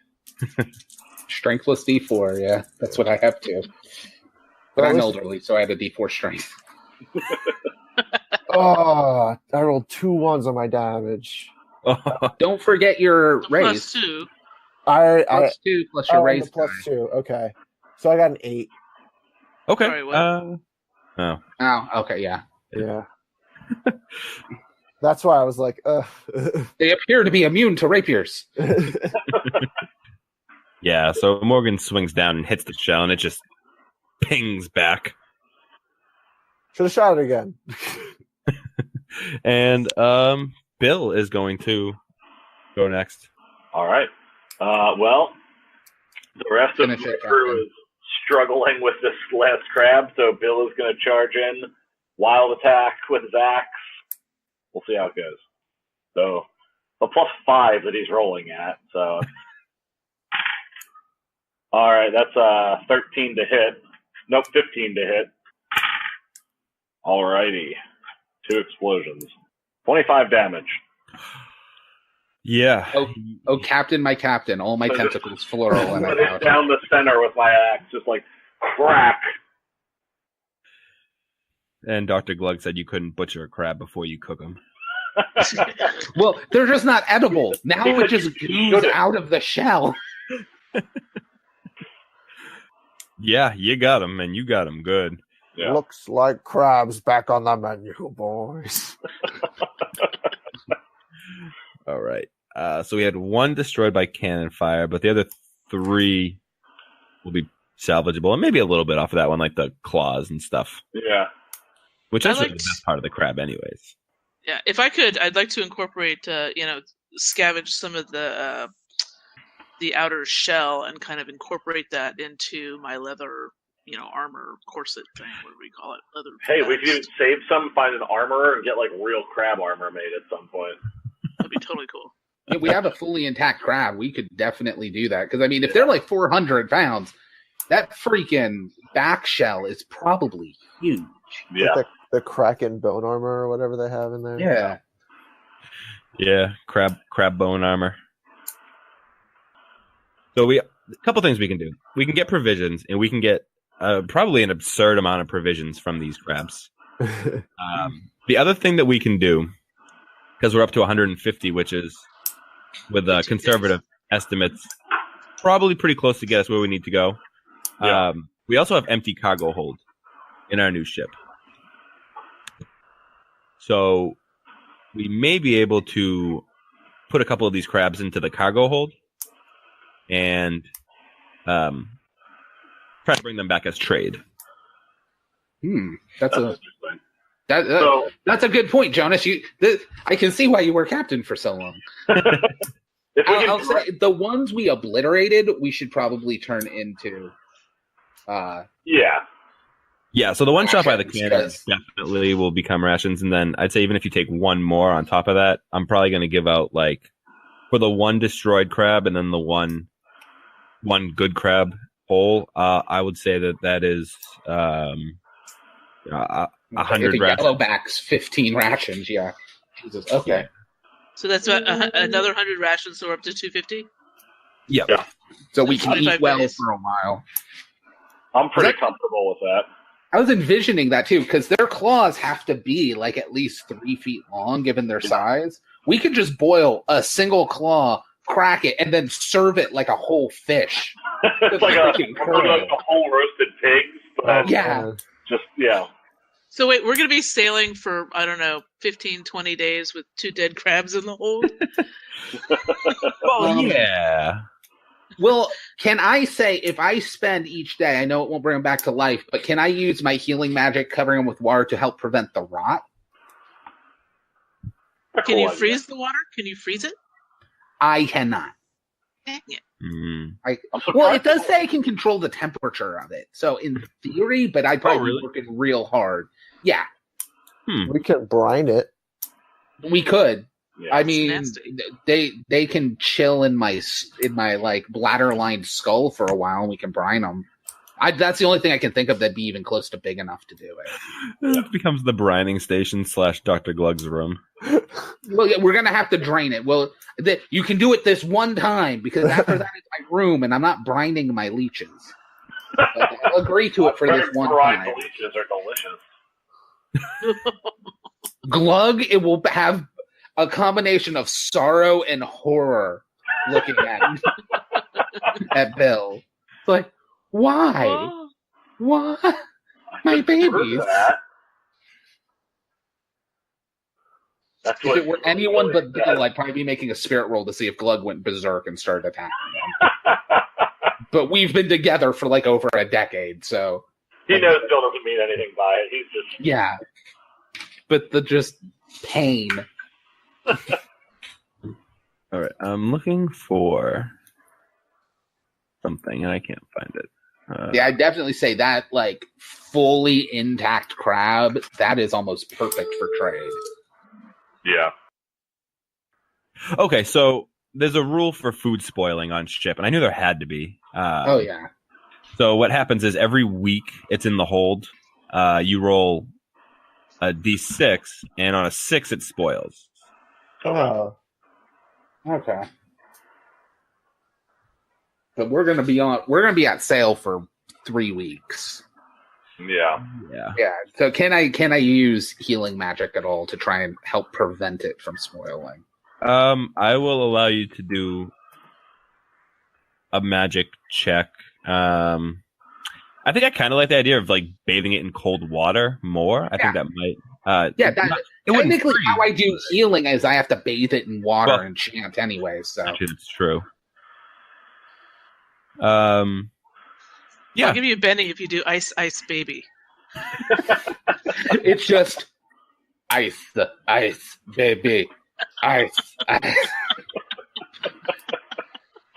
Strength plus D4, yeah. That's what I have to. But I'm elderly, so I had a D4 strength. Oh, I rolled 2 1s on my damage. Don't forget your raise. +2. +2 plus your raise. +2. Okay, so I got an 8. Okay. Sorry, what? Oh, okay, yeah. Yeah. That's why I was like, They appear to be immune to rapiers. Yeah, so Morgan swings down and hits the shell, and it just pings back. Should have shot it again. And Bill is going to go next. All right. Well, the rest of Finish the it, crew Captain. is struggling with this last crab, so Bill is going to charge in, wild attack with his axe. We'll see how it goes. So, a +5 that he's rolling at. So, all right, that's 13 to hit. Nope, 15 to hit. All righty, 2 explosions, 25 damage. Yeah. Oh, Captain, my Captain! All my So tentacles floral and I Put it out. down the center with my axe, just like crack. And Dr. Glug said you couldn't butcher a crab before you cook them. Well, they're just not edible. Now it Because just you goes shouldn't. out of the shell. Yeah, you got them, and you got them good. Yeah. Looks like crabs back on the menu, boys. All right. So we had 1 destroyed by cannon fire, but the other 3 will be salvageable, and maybe a little bit off of that one, like the claws and stuff, Yeah. which I is really liked- the best part of the crab, anyways. Yeah, if I could, I'd like to incorporate, scavenge some of the outer shell and kind of incorporate that into my leather, armor corset thing. What do we call it? Leather. Hey, we vest. could save some, find an armorer, and get like real crab armor made at some point. That'd be totally cool. If we have a fully intact crab, we could definitely do that. Because, I mean, if they're like 400 pounds, that freaking back shell is probably huge. Yeah. Like the Kraken bone armor or whatever they have in there. Yeah. Yeah, crab bone armor. So a couple things we can do. We can get provisions, and we can get probably an absurd amount of provisions from these crabs. The other thing that we can do, because we're up to 150, which is with conservative estimates, probably pretty close to get us where we need to go. Yeah. We also have empty cargo hold in our new ship. So we may be able to put a couple of these crabs into the cargo hold and try to bring them back as trade. That's That's a interesting. that's a good point, Jonas. I can see why you were captain for so long. If we I'll can, say the ones we obliterated, we should probably turn into. yeah. Yeah, so the one shot by the Rations, cannon yes. definitely will become rations, and then I'd say even if you take 1 more on top of that, I'm probably going to give out like for the 1 destroyed crab and then the one good crab whole. I would say that is 100 If a rations. yellowback's 15 rations, yeah. Jesus. Okay. So that's about another 100 rations, so we're up to 250. Yeah. Yeah. So we can 25 eat well days. for a while. I'm pretty comfortable with that. I was envisioning that too, because their claws have to be like at least 3 feet long, given their size. We could just boil a single claw, crack it, and then serve it like a whole fish. It's like freaking cool. like a whole roasted pigs, but Yeah. just yeah. So wait, we're going to be sailing for, I don't know, 15, 20 days with 2 dead crabs in the hold? Oh, yeah. Well, can I say if I spend each day, I know it won't bring them back to life, but can I use my healing magic covering them with water to help prevent the rot? Can you freeze the water? Can you freeze it? I cannot. Yeah. Mm. Well, it does say I can control the temperature of it. So in theory, but I'd probably really? be working real hard. Yeah, We can brine it. we could. Yeah. I mean, nasty. they can chill in my like bladder lined skull for a while, and we can brine them. That's the only thing I can think of that'd be even close to big enough to do it. It becomes the brining station / Dr. Glug's room. Well, yeah, we're gonna have to drain it. Well, you can do it this one time because after that it's my room, and I'm not brining my leeches. But I'll agree to it for this one Fried time. leeches are delicious. Glug, it will have a combination of sorrow and horror looking at Bill. It's like, why? Oh, Why? My babies. That's If what it were anyone but Bill, I'd probably be making a spirit roll to see if Glug went berserk and started attacking them. but we've been together for like over a decade, so He knows Bill doesn't mean anything by it. He's just yeah. But the just pain. All right, I'm looking for something and I can't find it. Yeah, I'd definitely say that like fully intact crab, that is almost perfect for trade. yeah. Okay, so there's a rule for food spoiling on ship, and I knew there had to be. Oh yeah. So what happens is every week it's in the hold. You roll a d6, and on a 6 it spoils. Oh. Okay. But we're gonna be at sale for 3 weeks. Yeah. Yeah. Yeah. So can I use healing magic at all to try and help prevent it from spoiling? I will allow you to do a magic check. I think I kind of like the idea of like bathing it in cold water more. I think that might. Yeah, it wouldn't technically freeze. how I do healing is I have to bathe it in water Well, and chant anyway. So Actually, that's true. I'll Yeah. give you a Benny if you do ice baby. it's just ice, baby, ice.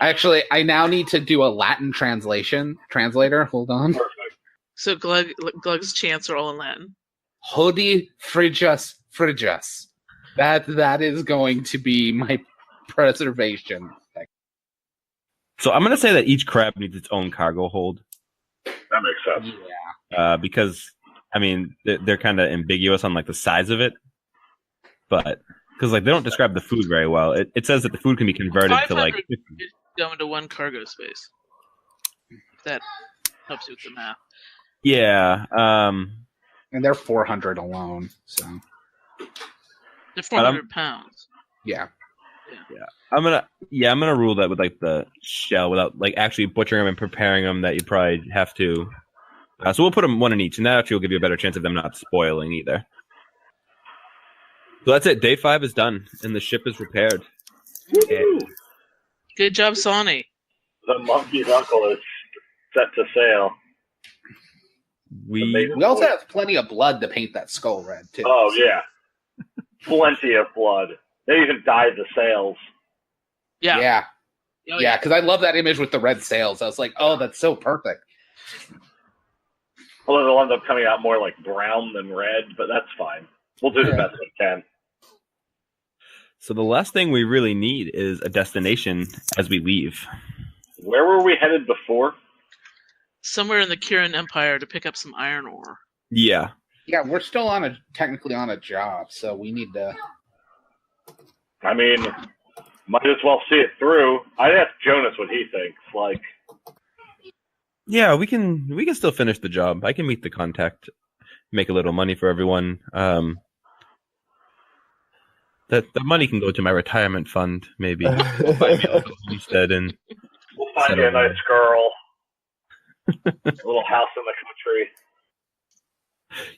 Actually, I now need to do a Latin translator. Hold on. So Glug's chants are all in Latin. Hodie frigus frigus. That is going to be my preservation. So I'm going to say that each crab needs its own cargo hold. That makes sense. Yeah. Because, I mean, they're kind of ambiguous on like the size of it. But, because like they don't describe the food very well. It says that the food can be converted to like... 500 go into one cargo space. If that helps you with the math. Yeah. And they're 400 alone. So They're 400 pounds. yeah. I'm gonna rule that with like the shell without like actually butchering them and preparing them. That you probably have to. So we'll put them one in each, and that actually will give you a better chance of them not spoiling either. So that's it. Day 5 is done, and the ship is repaired. Woo! Good job, Sonny. The monkey's uncle is set to sail. We We also have plenty of blood to paint that skull red too. Oh yeah, plenty of blood. They even dyed the sails. Yeah. Yeah. Oh, Yeah, because I love that image with the red sails. I was like, oh, that's so perfect. Although they'll end up coming out more like brown than red, but that's fine. We'll do the Yeah. best we can. So the last thing we really need is a destination as we leave. Where were we headed before? Somewhere in the Kirin Empire to pick up some iron ore. Yeah. Yeah, we're still technically on a job, so we need to. I mean, might as well see it through. I'd ask Jonas what he thinks. Like, Yeah, we can still finish the job. I can meet the contact, make a little money for everyone. That the money can go to my retirement fund, maybe. We'll find me a little homestead and we'll find you a nice girl, a little house in the country.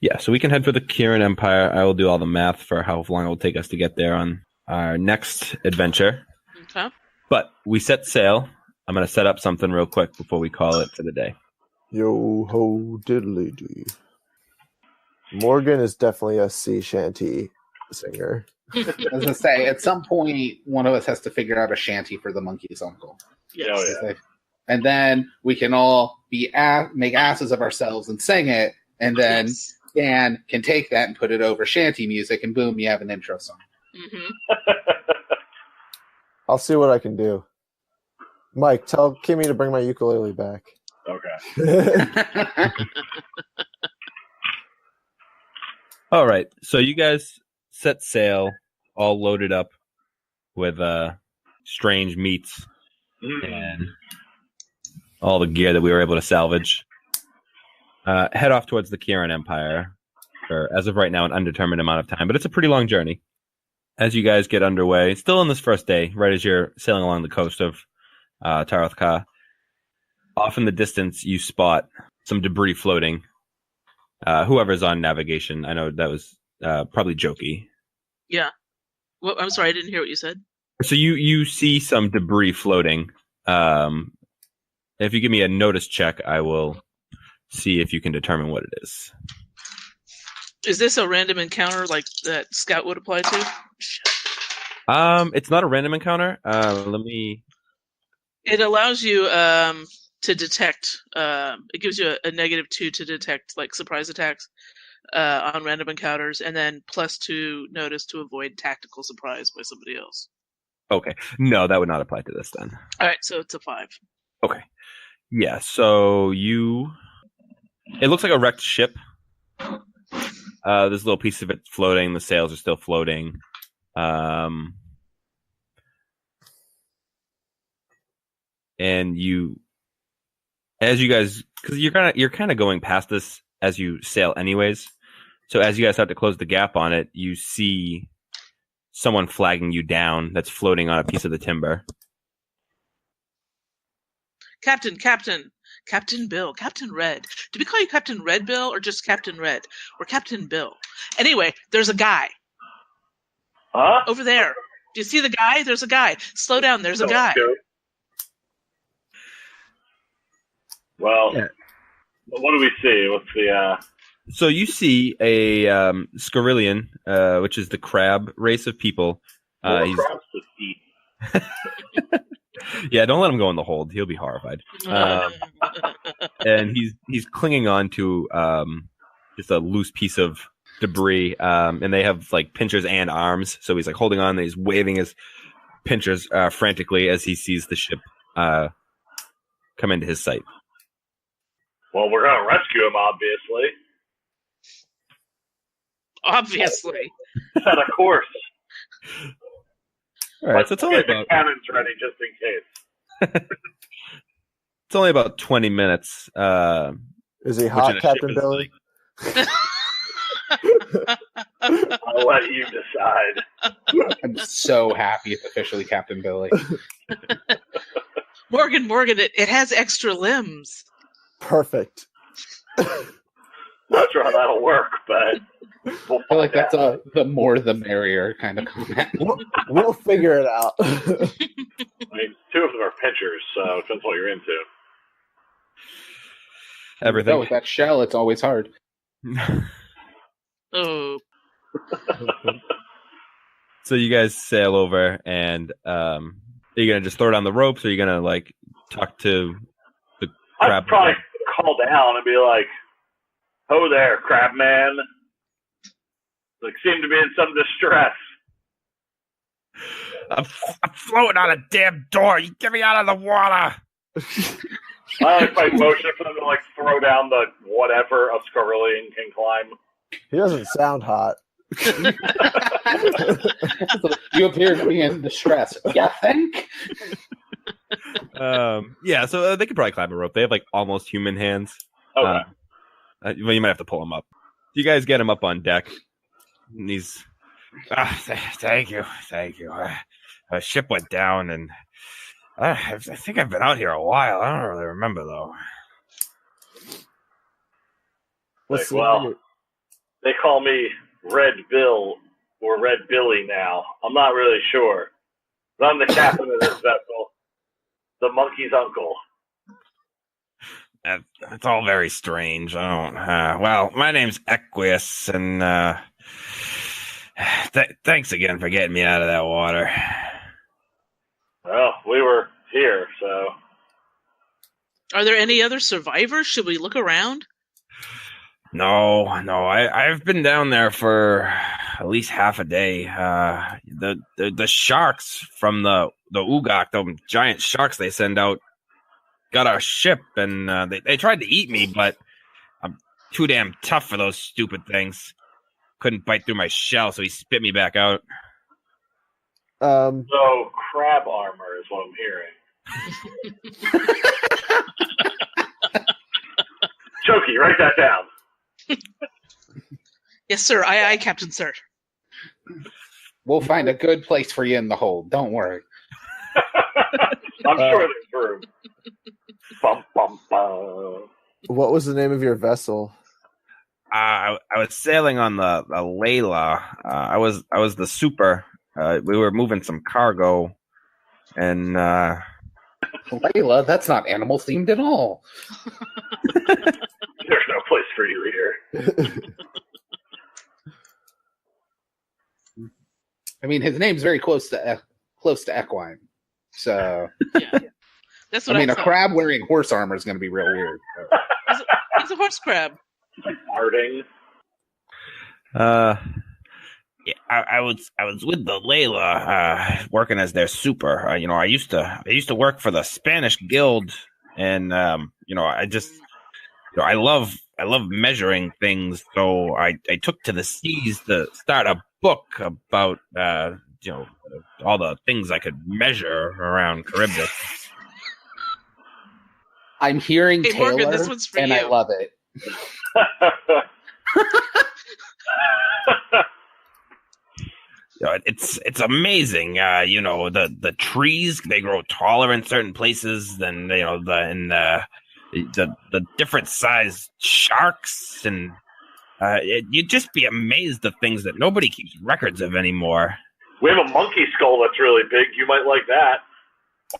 yeah. So we can head for the Kirin Empire. I will do all the math for how long it will take us to get there on our next adventure. Okay. But we set sail. I'm going to set up something real quick before we call it for the day. Yo ho diddly dee. Morgan is definitely a sea shanty singer. As I say, at some point, one of us has to figure out a shanty for the monkey's uncle. Yes. Oh, yeah. And then we can all make asses of ourselves and sing it, and then Yes. Dan can take that and put it over shanty music, and boom, you have an intro song. Mm-hmm. I'll see what I can do. Mike, tell Kimmy to bring my ukulele back. Okay. All right. So you guys set sail, all loaded up with strange meats and all the gear that we were able to salvage. Head off towards the Kirin Empire for, as of right now, an undetermined amount of time. But it's a pretty long journey. As you guys get underway, still on this first day, right as you're sailing along the coast of Taroth-Ka, off in the distance, you spot some debris floating. Whoever's on navigation, I know that was probably Jokey. Yeah. Well, I'm sorry, I didn't hear what you said. So you see some debris floating If you give me a notice check, I will see if you can determine what it is. Is this a random encounter like that Scout would apply to? It's not a random encounter. Let me. It allows you to detect. It gives you a -2 to detect like surprise attacks on random encounters, and then +2 notice to avoid tactical surprise by somebody else. Okay, no, that would not apply to this then. All right, so it's a 5. Okay, yeah. So it looks like a wrecked ship. There's a little piece of it floating. The sails are still floating. And as you guys, because you're kind of going past this as you sail anyways. So as you guys start to close the gap on it, you see someone flagging you down that's floating on a piece of the timber. Captain Bill, Captain Red. Do we call you Captain Red Bill or just Captain Red? Or Captain Bill? Anyway, there's a guy. Huh? Over there. Do you see the guy? There's a guy. Slow down, there's a guy. Well, yeah. What do we see? What's the... So you see a Scarillion, which is the crab race of people. Crabs to eat. Yeah, don't let him go in the hold. He'll be horrified. And he's clinging on to just a loose piece of debris. And they have like pinchers and arms. So he's like holding on and he's waving his pinchers frantically as he sees the ship come into his sight. Well, we're going to rescue him, obviously. Obviously. Set a course. All right, so it's only about... cannons ready just in case. It's only about 20 minutes. Is he hot, Captain Billy? I'll let you decide. I'm so happy it's officially Captain Billy. Morgan, it has extra limbs. Perfect. Not sure how that'll work, but I feel like that's the more the merrier kind of comment. We'll figure it out. I mean, 2 of them are pitchers, so it depends what you're into. Everything. Oh, with that shell, it's always hard. Oh. So you guys sail over, and are you gonna just throw down the ropes, or are you gonna like talk to the crab? I'd probably call down and be like, "Ho there, crab man." Like, seem to be in some distress. I'm floating on a damn door. You get me out of the water. I like my motion for them to like throw down the whatever a Scarillion can climb. He doesn't sound hot. You appear to be in distress. You think? Yeah, so they could probably climb a rope. They have like almost human hands. Okay. Well, you might have to pull him up. You guys get him up on deck. And he's, thank you. A ship went down, and I think I've been out here a while. I don't really remember though. They call me Red Bill or Red Billy now. I'm not really sure. But I'm the captain of this vessel, the monkey's uncle. That's all very strange. I don't. Well, my name's Equius, and thanks again for getting me out of that water. Well, we were here, so. Are there any other survivors? Should we look around? No. I've been down there for at least half a day. The sharks from the Ugak, the giant sharks they send out, got our ship, and they tried to eat me, but I'm too damn tough for those stupid things. Couldn't bite through my shell, so he spit me back out. So crab armor is what I'm hearing. Choki, write that down. Yes, sir. Aye, Captain, sir. We'll find a good place for you in the hold. Don't worry. I'm sure there's room. Bum, bum, bum. What was the name of your vessel? I was sailing on the Layla. I was the super. We were moving some cargo, and Layla, that's not animal themed at all. There's no place for you here. I mean, his name's very close to equine. So, Yeah. That's what I mean, a thought. crab wearing horse armor is going to be real weird. So. He's a horse crab. Like farting. Yeah, I was with the Layla, working as their super. I used to work for the Spanish Guild, and I love measuring things. So I took to the seas to start a book about all the things I could measure around Charybdis. I'm hearing Hey, Taylor, Morgan, this one's for and you. I love it. It's amazing. The trees, they grow taller in certain places than the different sized sharks, and you'd just be amazed at things that nobody keeps records of anymore. We have a monkey skull that's really big. You might like that.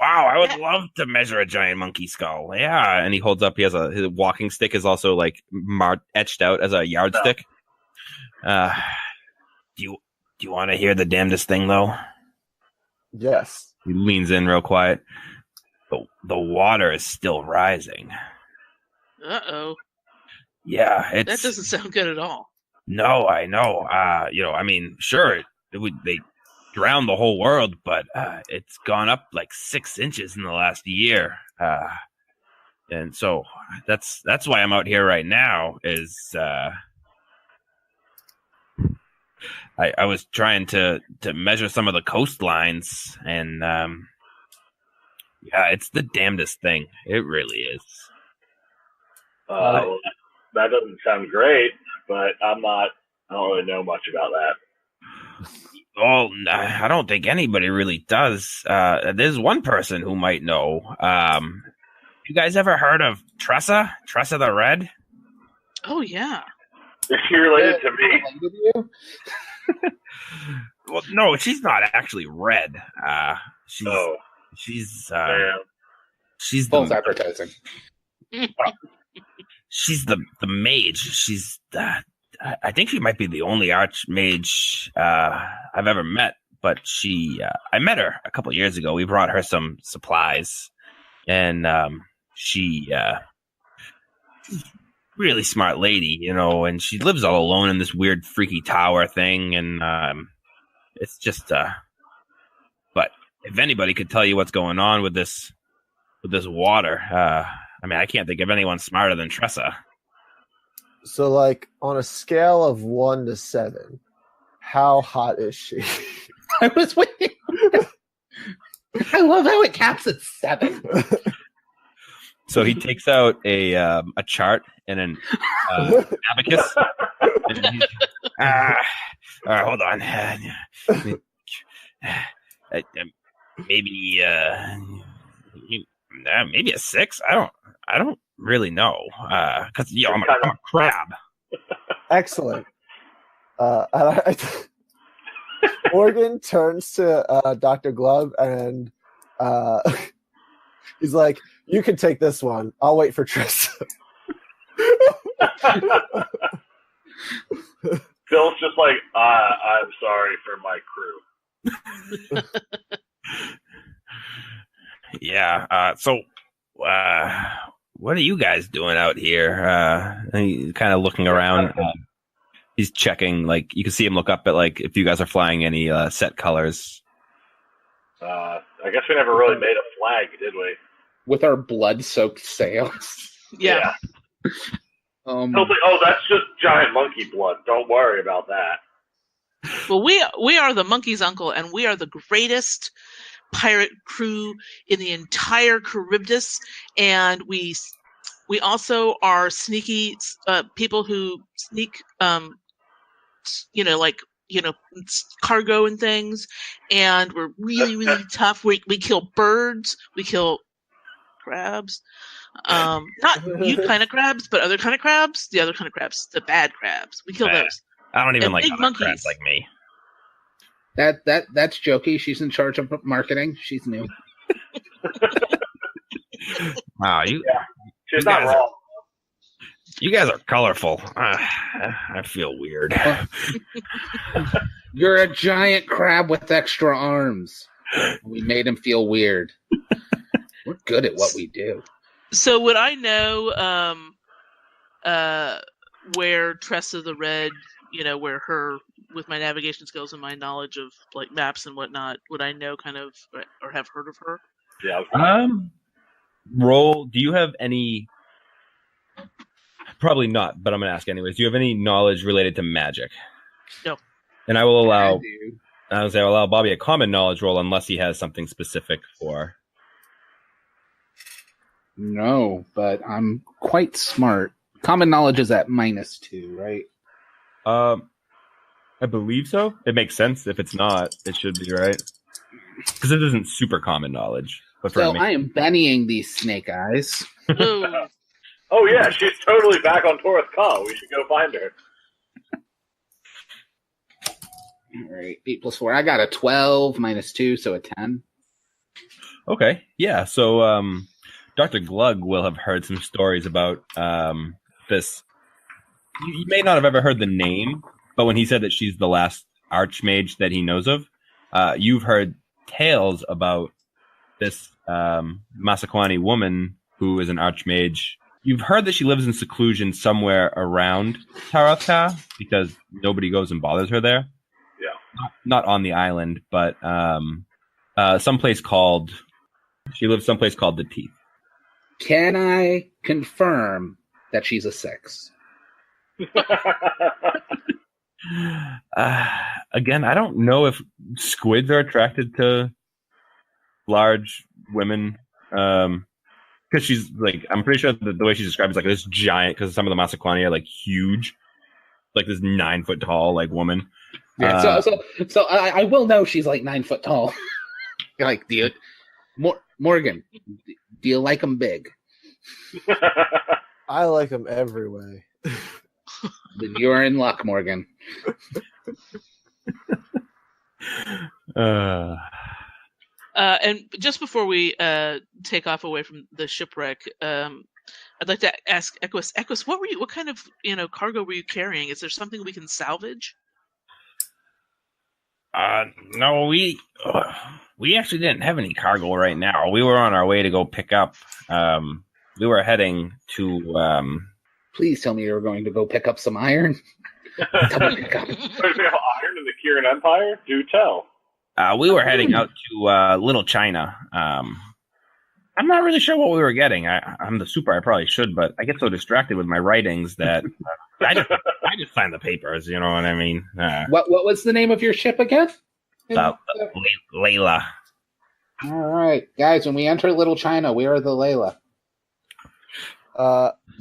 Wow, I would love to measure a giant monkey skull. Yeah, and he holds up. His walking stick is also like etched out as a yardstick. Do you want to hear the damnedest thing, though? Yes. He leans in real quiet. The water is still rising. Uh-oh. Yeah, That doesn't sound good at all. No, I know. Sure, they drowned the whole world, but it's gone up like 6 inches in the last year. And so that's why I'm out here right now. Is I was trying to measure some of the coastlines, and it's the damnedest thing. It really is. That doesn't sound great, but I don't really know much about that. Well, I don't think anybody really does. There's one person who might know. You guys ever heard of Tressa? Tressa the Red? Oh, yeah. Is she related to me? Well, no, she's not actually red. She's false advertising. She's the mage. She's I think she might be the only archmage I've ever met. But I met her a couple years ago. We brought her some supplies, and she's a really smart lady, and she lives all alone in this weird, freaky tower thing, and it's just. But if anybody could tell you what's going on with this water, I can't think of anyone smarter than Tressa. So, like, on a scale of 1 to 7, how hot is she? I was waiting. I love how it caps at 7. So he takes out a chart and an abacus. And hold on. Maybe a 6. I don't really know, because I'm a crab. Excellent. Morgan turns to Dr. Glove, and he's like, "You can take this one. I'll wait for Tressa." Phil's just like, I'm sorry for my crew. Yeah. So, what are you guys doing out here? He's kind of looking around. He's checking, like, you can see him look up at, like, if you guys are flying any set colors. I guess we never really made a flag, did we? With our blood-soaked sails. Yeah. He'll say, oh, that's just giant monkey blood. Don't worry about that. Well, we are the monkey's uncle, and we are the greatest pirate crew in the entire Charybdis, and we also are sneaky people who sneak, cargo and things, and we're really, really tough. We kill birds, we kill crabs, not you kind of crabs, but other kind of crabs, the other kind of crabs, the bad crabs. We kill those. I don't even And like big other monkeys. crabs like me. That's Jokey. She's in charge of marketing. She's new. Wow, She's You not guys wrong. you guys are colorful. I feel weird. You're a giant crab with extra arms. We made him feel weird. We're good at what we do. So would I know where Tressa the Red, where her, with my navigation skills and my knowledge of like maps and whatnot, would I know kind of or have heard of her? Yeah. Roll. Do you have any? Probably not, but I'm going to ask anyways. Do you have any knowledge related to magic? No. And I will allow. I do. I'll allow Bobby a common knowledge roll unless he has something specific for. No, but I'm quite smart. Common knowledge is at -2, right? I believe so. It makes sense. If it's not, it should be right. Because it isn't super common knowledge. But for So me, I am Bennying these snake eyes. Ooh. Oh yeah, she's totally back on Torith Ka. We should go find her. All right, 8 + 4. I got a 12 -2, so a 10. okay, yeah. So, Dr. Glug will have heard some stories about this. You may not have ever heard the name, but when he said that she's the last archmage that he knows of, you've heard tales about this Masakwani woman who is an archmage. You've heard that she lives in seclusion somewhere around Tarathka because nobody goes and bothers her there. Yeah. Not on the island, but someplace called. She lives someplace called the Teeth. Can I confirm that she's a 6? Again, I don't know if squids are attracted to large women. Because she's like, I'm pretty sure that the way she's described is like this giant. Because some of the Masakwani are like huge, like this 9 foot tall like woman. Yeah. So I will know she's like 9 foot tall. Like, do you, Morgan? Do you like them big? I like them every way. Then you're in luck, Morgan. And just before we take off away from the shipwreck, I'd like to ask Equus. Equus, what kind of cargo were you carrying? Is there something we can salvage? No, we actually didn't have any cargo right now. We were on our way to go pick up. We were heading to. Please tell me you're going to go pick up some iron. Tell me to pick up. There's no iron in the Kieran Empire? Do tell. We were heading out to Little China. I'm not really sure what we were getting. I'm the super. I probably should, but I get so distracted with my writings that I just sign the papers. You know what I mean? What was the name of your ship again? Layla. All right, guys. When we enter Little China, we are the Layla.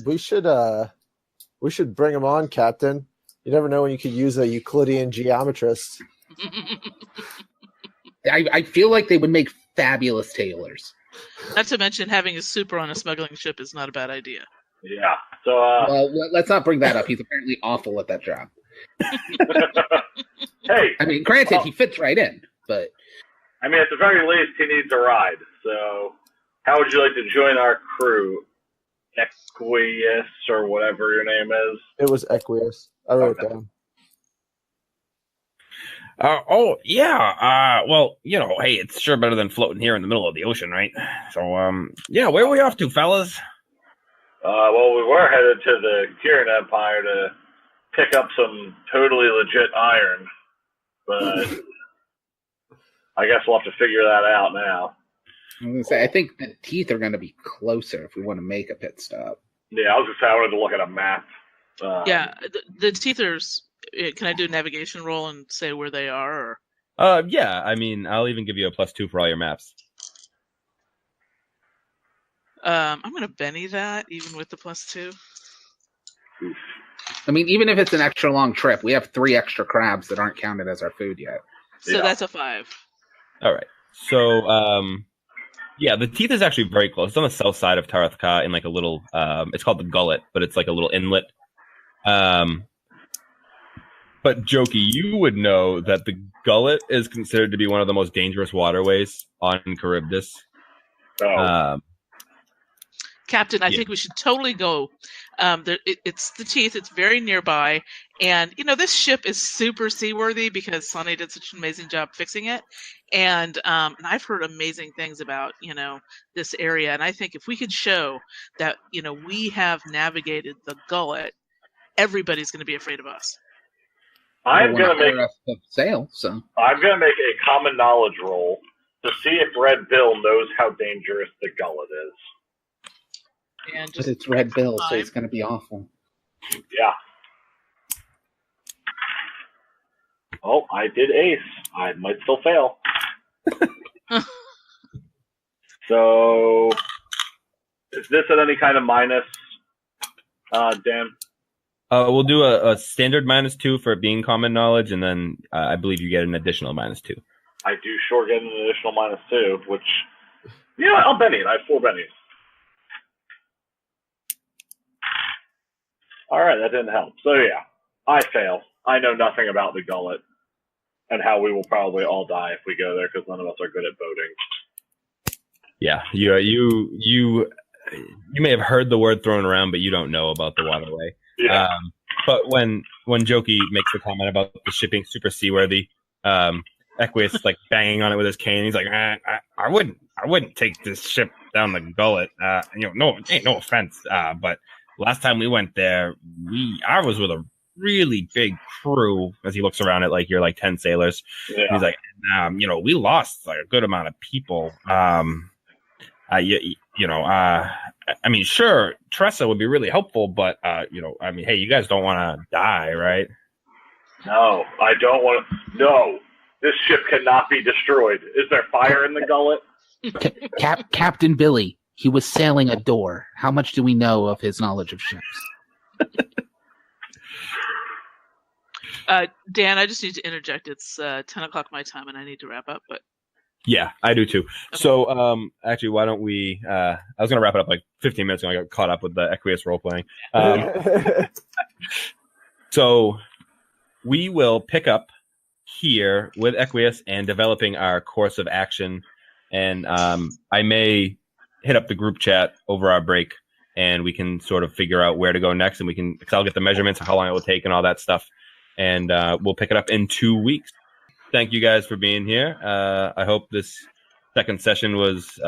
We should bring him on, Captain. You never know when you could use a Euclidean geometrist. I feel like they would make fabulous tailors. Not to mention having a super on a smuggling ship is not a bad idea. Yeah. So. Well, let's not bring that up. He's apparently awful at that job. Hey. I mean, granted, he fits right in, but I mean, at the very least, he needs a ride. So, how would you like to join our crew? Equius or whatever your name is. It was Equius. I wrote it down. Oh yeah. Well, hey, it's sure better than floating here in the middle of the ocean, right? So, yeah, where are we off to, fellas? Well, we were headed to the Kieran Empire to pick up some totally legit iron, but I guess we'll have to figure that out now. I'm gonna say I think the Teeth are going to be closer if we want to make a pit stop. Yeah, I was gonna say I wanted to look at a map. Yeah, the Teethers. Can I do a navigation roll and say where they are? Or? Yeah. I mean, I'll even give you a +2 for all your maps. I'm gonna Benny that even with the +2. I mean, even if it's an extra long trip, we have 3 extra crabs that aren't counted as our food yet. So that's a 5. All right. So, yeah, the Teeth is actually very close. It's on the south side of Tarathka in like a little. It's called the Gullet, but it's like a little inlet. But Jokey, you would know that the Gullet is considered to be one of the most dangerous waterways on Charybdis. Oh. Captain, I Yeah. think we should totally go. It's the Teeth. It's very nearby, and this ship is super seaworthy because Sonny did such an amazing job fixing it. And I've heard amazing things about this area, and I think if we could show that we have navigated the gullet, everybody's going to be afraid of us. I'm Well, gonna make a sail. So a common knowledge roll to see if Red Bill knows how dangerous the gullet is. And but just it's Red Bill, so it's going to be awful. Yeah. Oh, I did ace. I might still fail. So, is this at any kind of minus, Dan? We'll do a standard -2 for it being common knowledge, and then I believe you get an additional -2. I do sure get an additional -2, which, I'll Benny it. I have 4 bennies. Alright, that didn't help. So yeah, I fail. I know nothing about the gullet and how we will probably all die if we go there because none of us are good at boating. Yeah, you may have heard the word thrown around, but you don't know about the waterway. Yeah. But when Jokey makes the comment about the shipping super seaworthy, Equius like banging on it with his cane. He's like, I wouldn't take this ship down the gullet. No, ain't no offense. But last time we went there, I was with a really big crew. As he looks around at like you're like 10 sailors. Yeah. He's like, we lost like a good amount of people. I mean, sure, Tressa would be really helpful, but hey, you guys don't want to die, right? No, I don't want to. No, this ship cannot be destroyed. Is there fire in the gullet? Captain Billy, he was sailing a door. How much do we know of his knowledge of ships? Dan, I just need to interject. It's 10 o'clock my time, and I need to wrap up. But yeah, I do too. Okay. So, actually, why don't we? I was going to wrap it up like 15 minutes ago. I got caught up with the Equius role playing. So, we will pick up here with Equius and developing our course of action. And I may hit up the group chat over our break, and we can sort of figure out where to go next. And because I'll get the measurements of how long it will take and all that stuff. And we'll pick it up in 2 weeks. Thank you guys for being here. I hope this second session was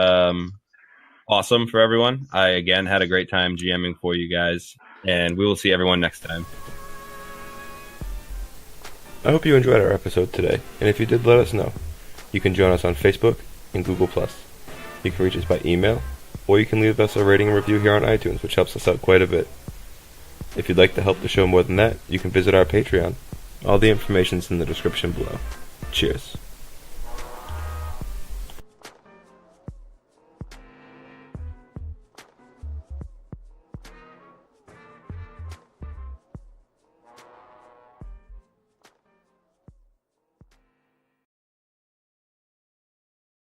awesome for everyone. I, again, had a great time GMing for you guys, and we will see everyone next time. I hope you enjoyed our episode today, and if you did, let us know. You can join us on Facebook and Google+. You can reach us by email, or you can leave us a rating and review here on iTunes, which helps us out quite a bit. If you'd like to help the show more than that, you can visit our Patreon. All the information's in the description below. Cheers.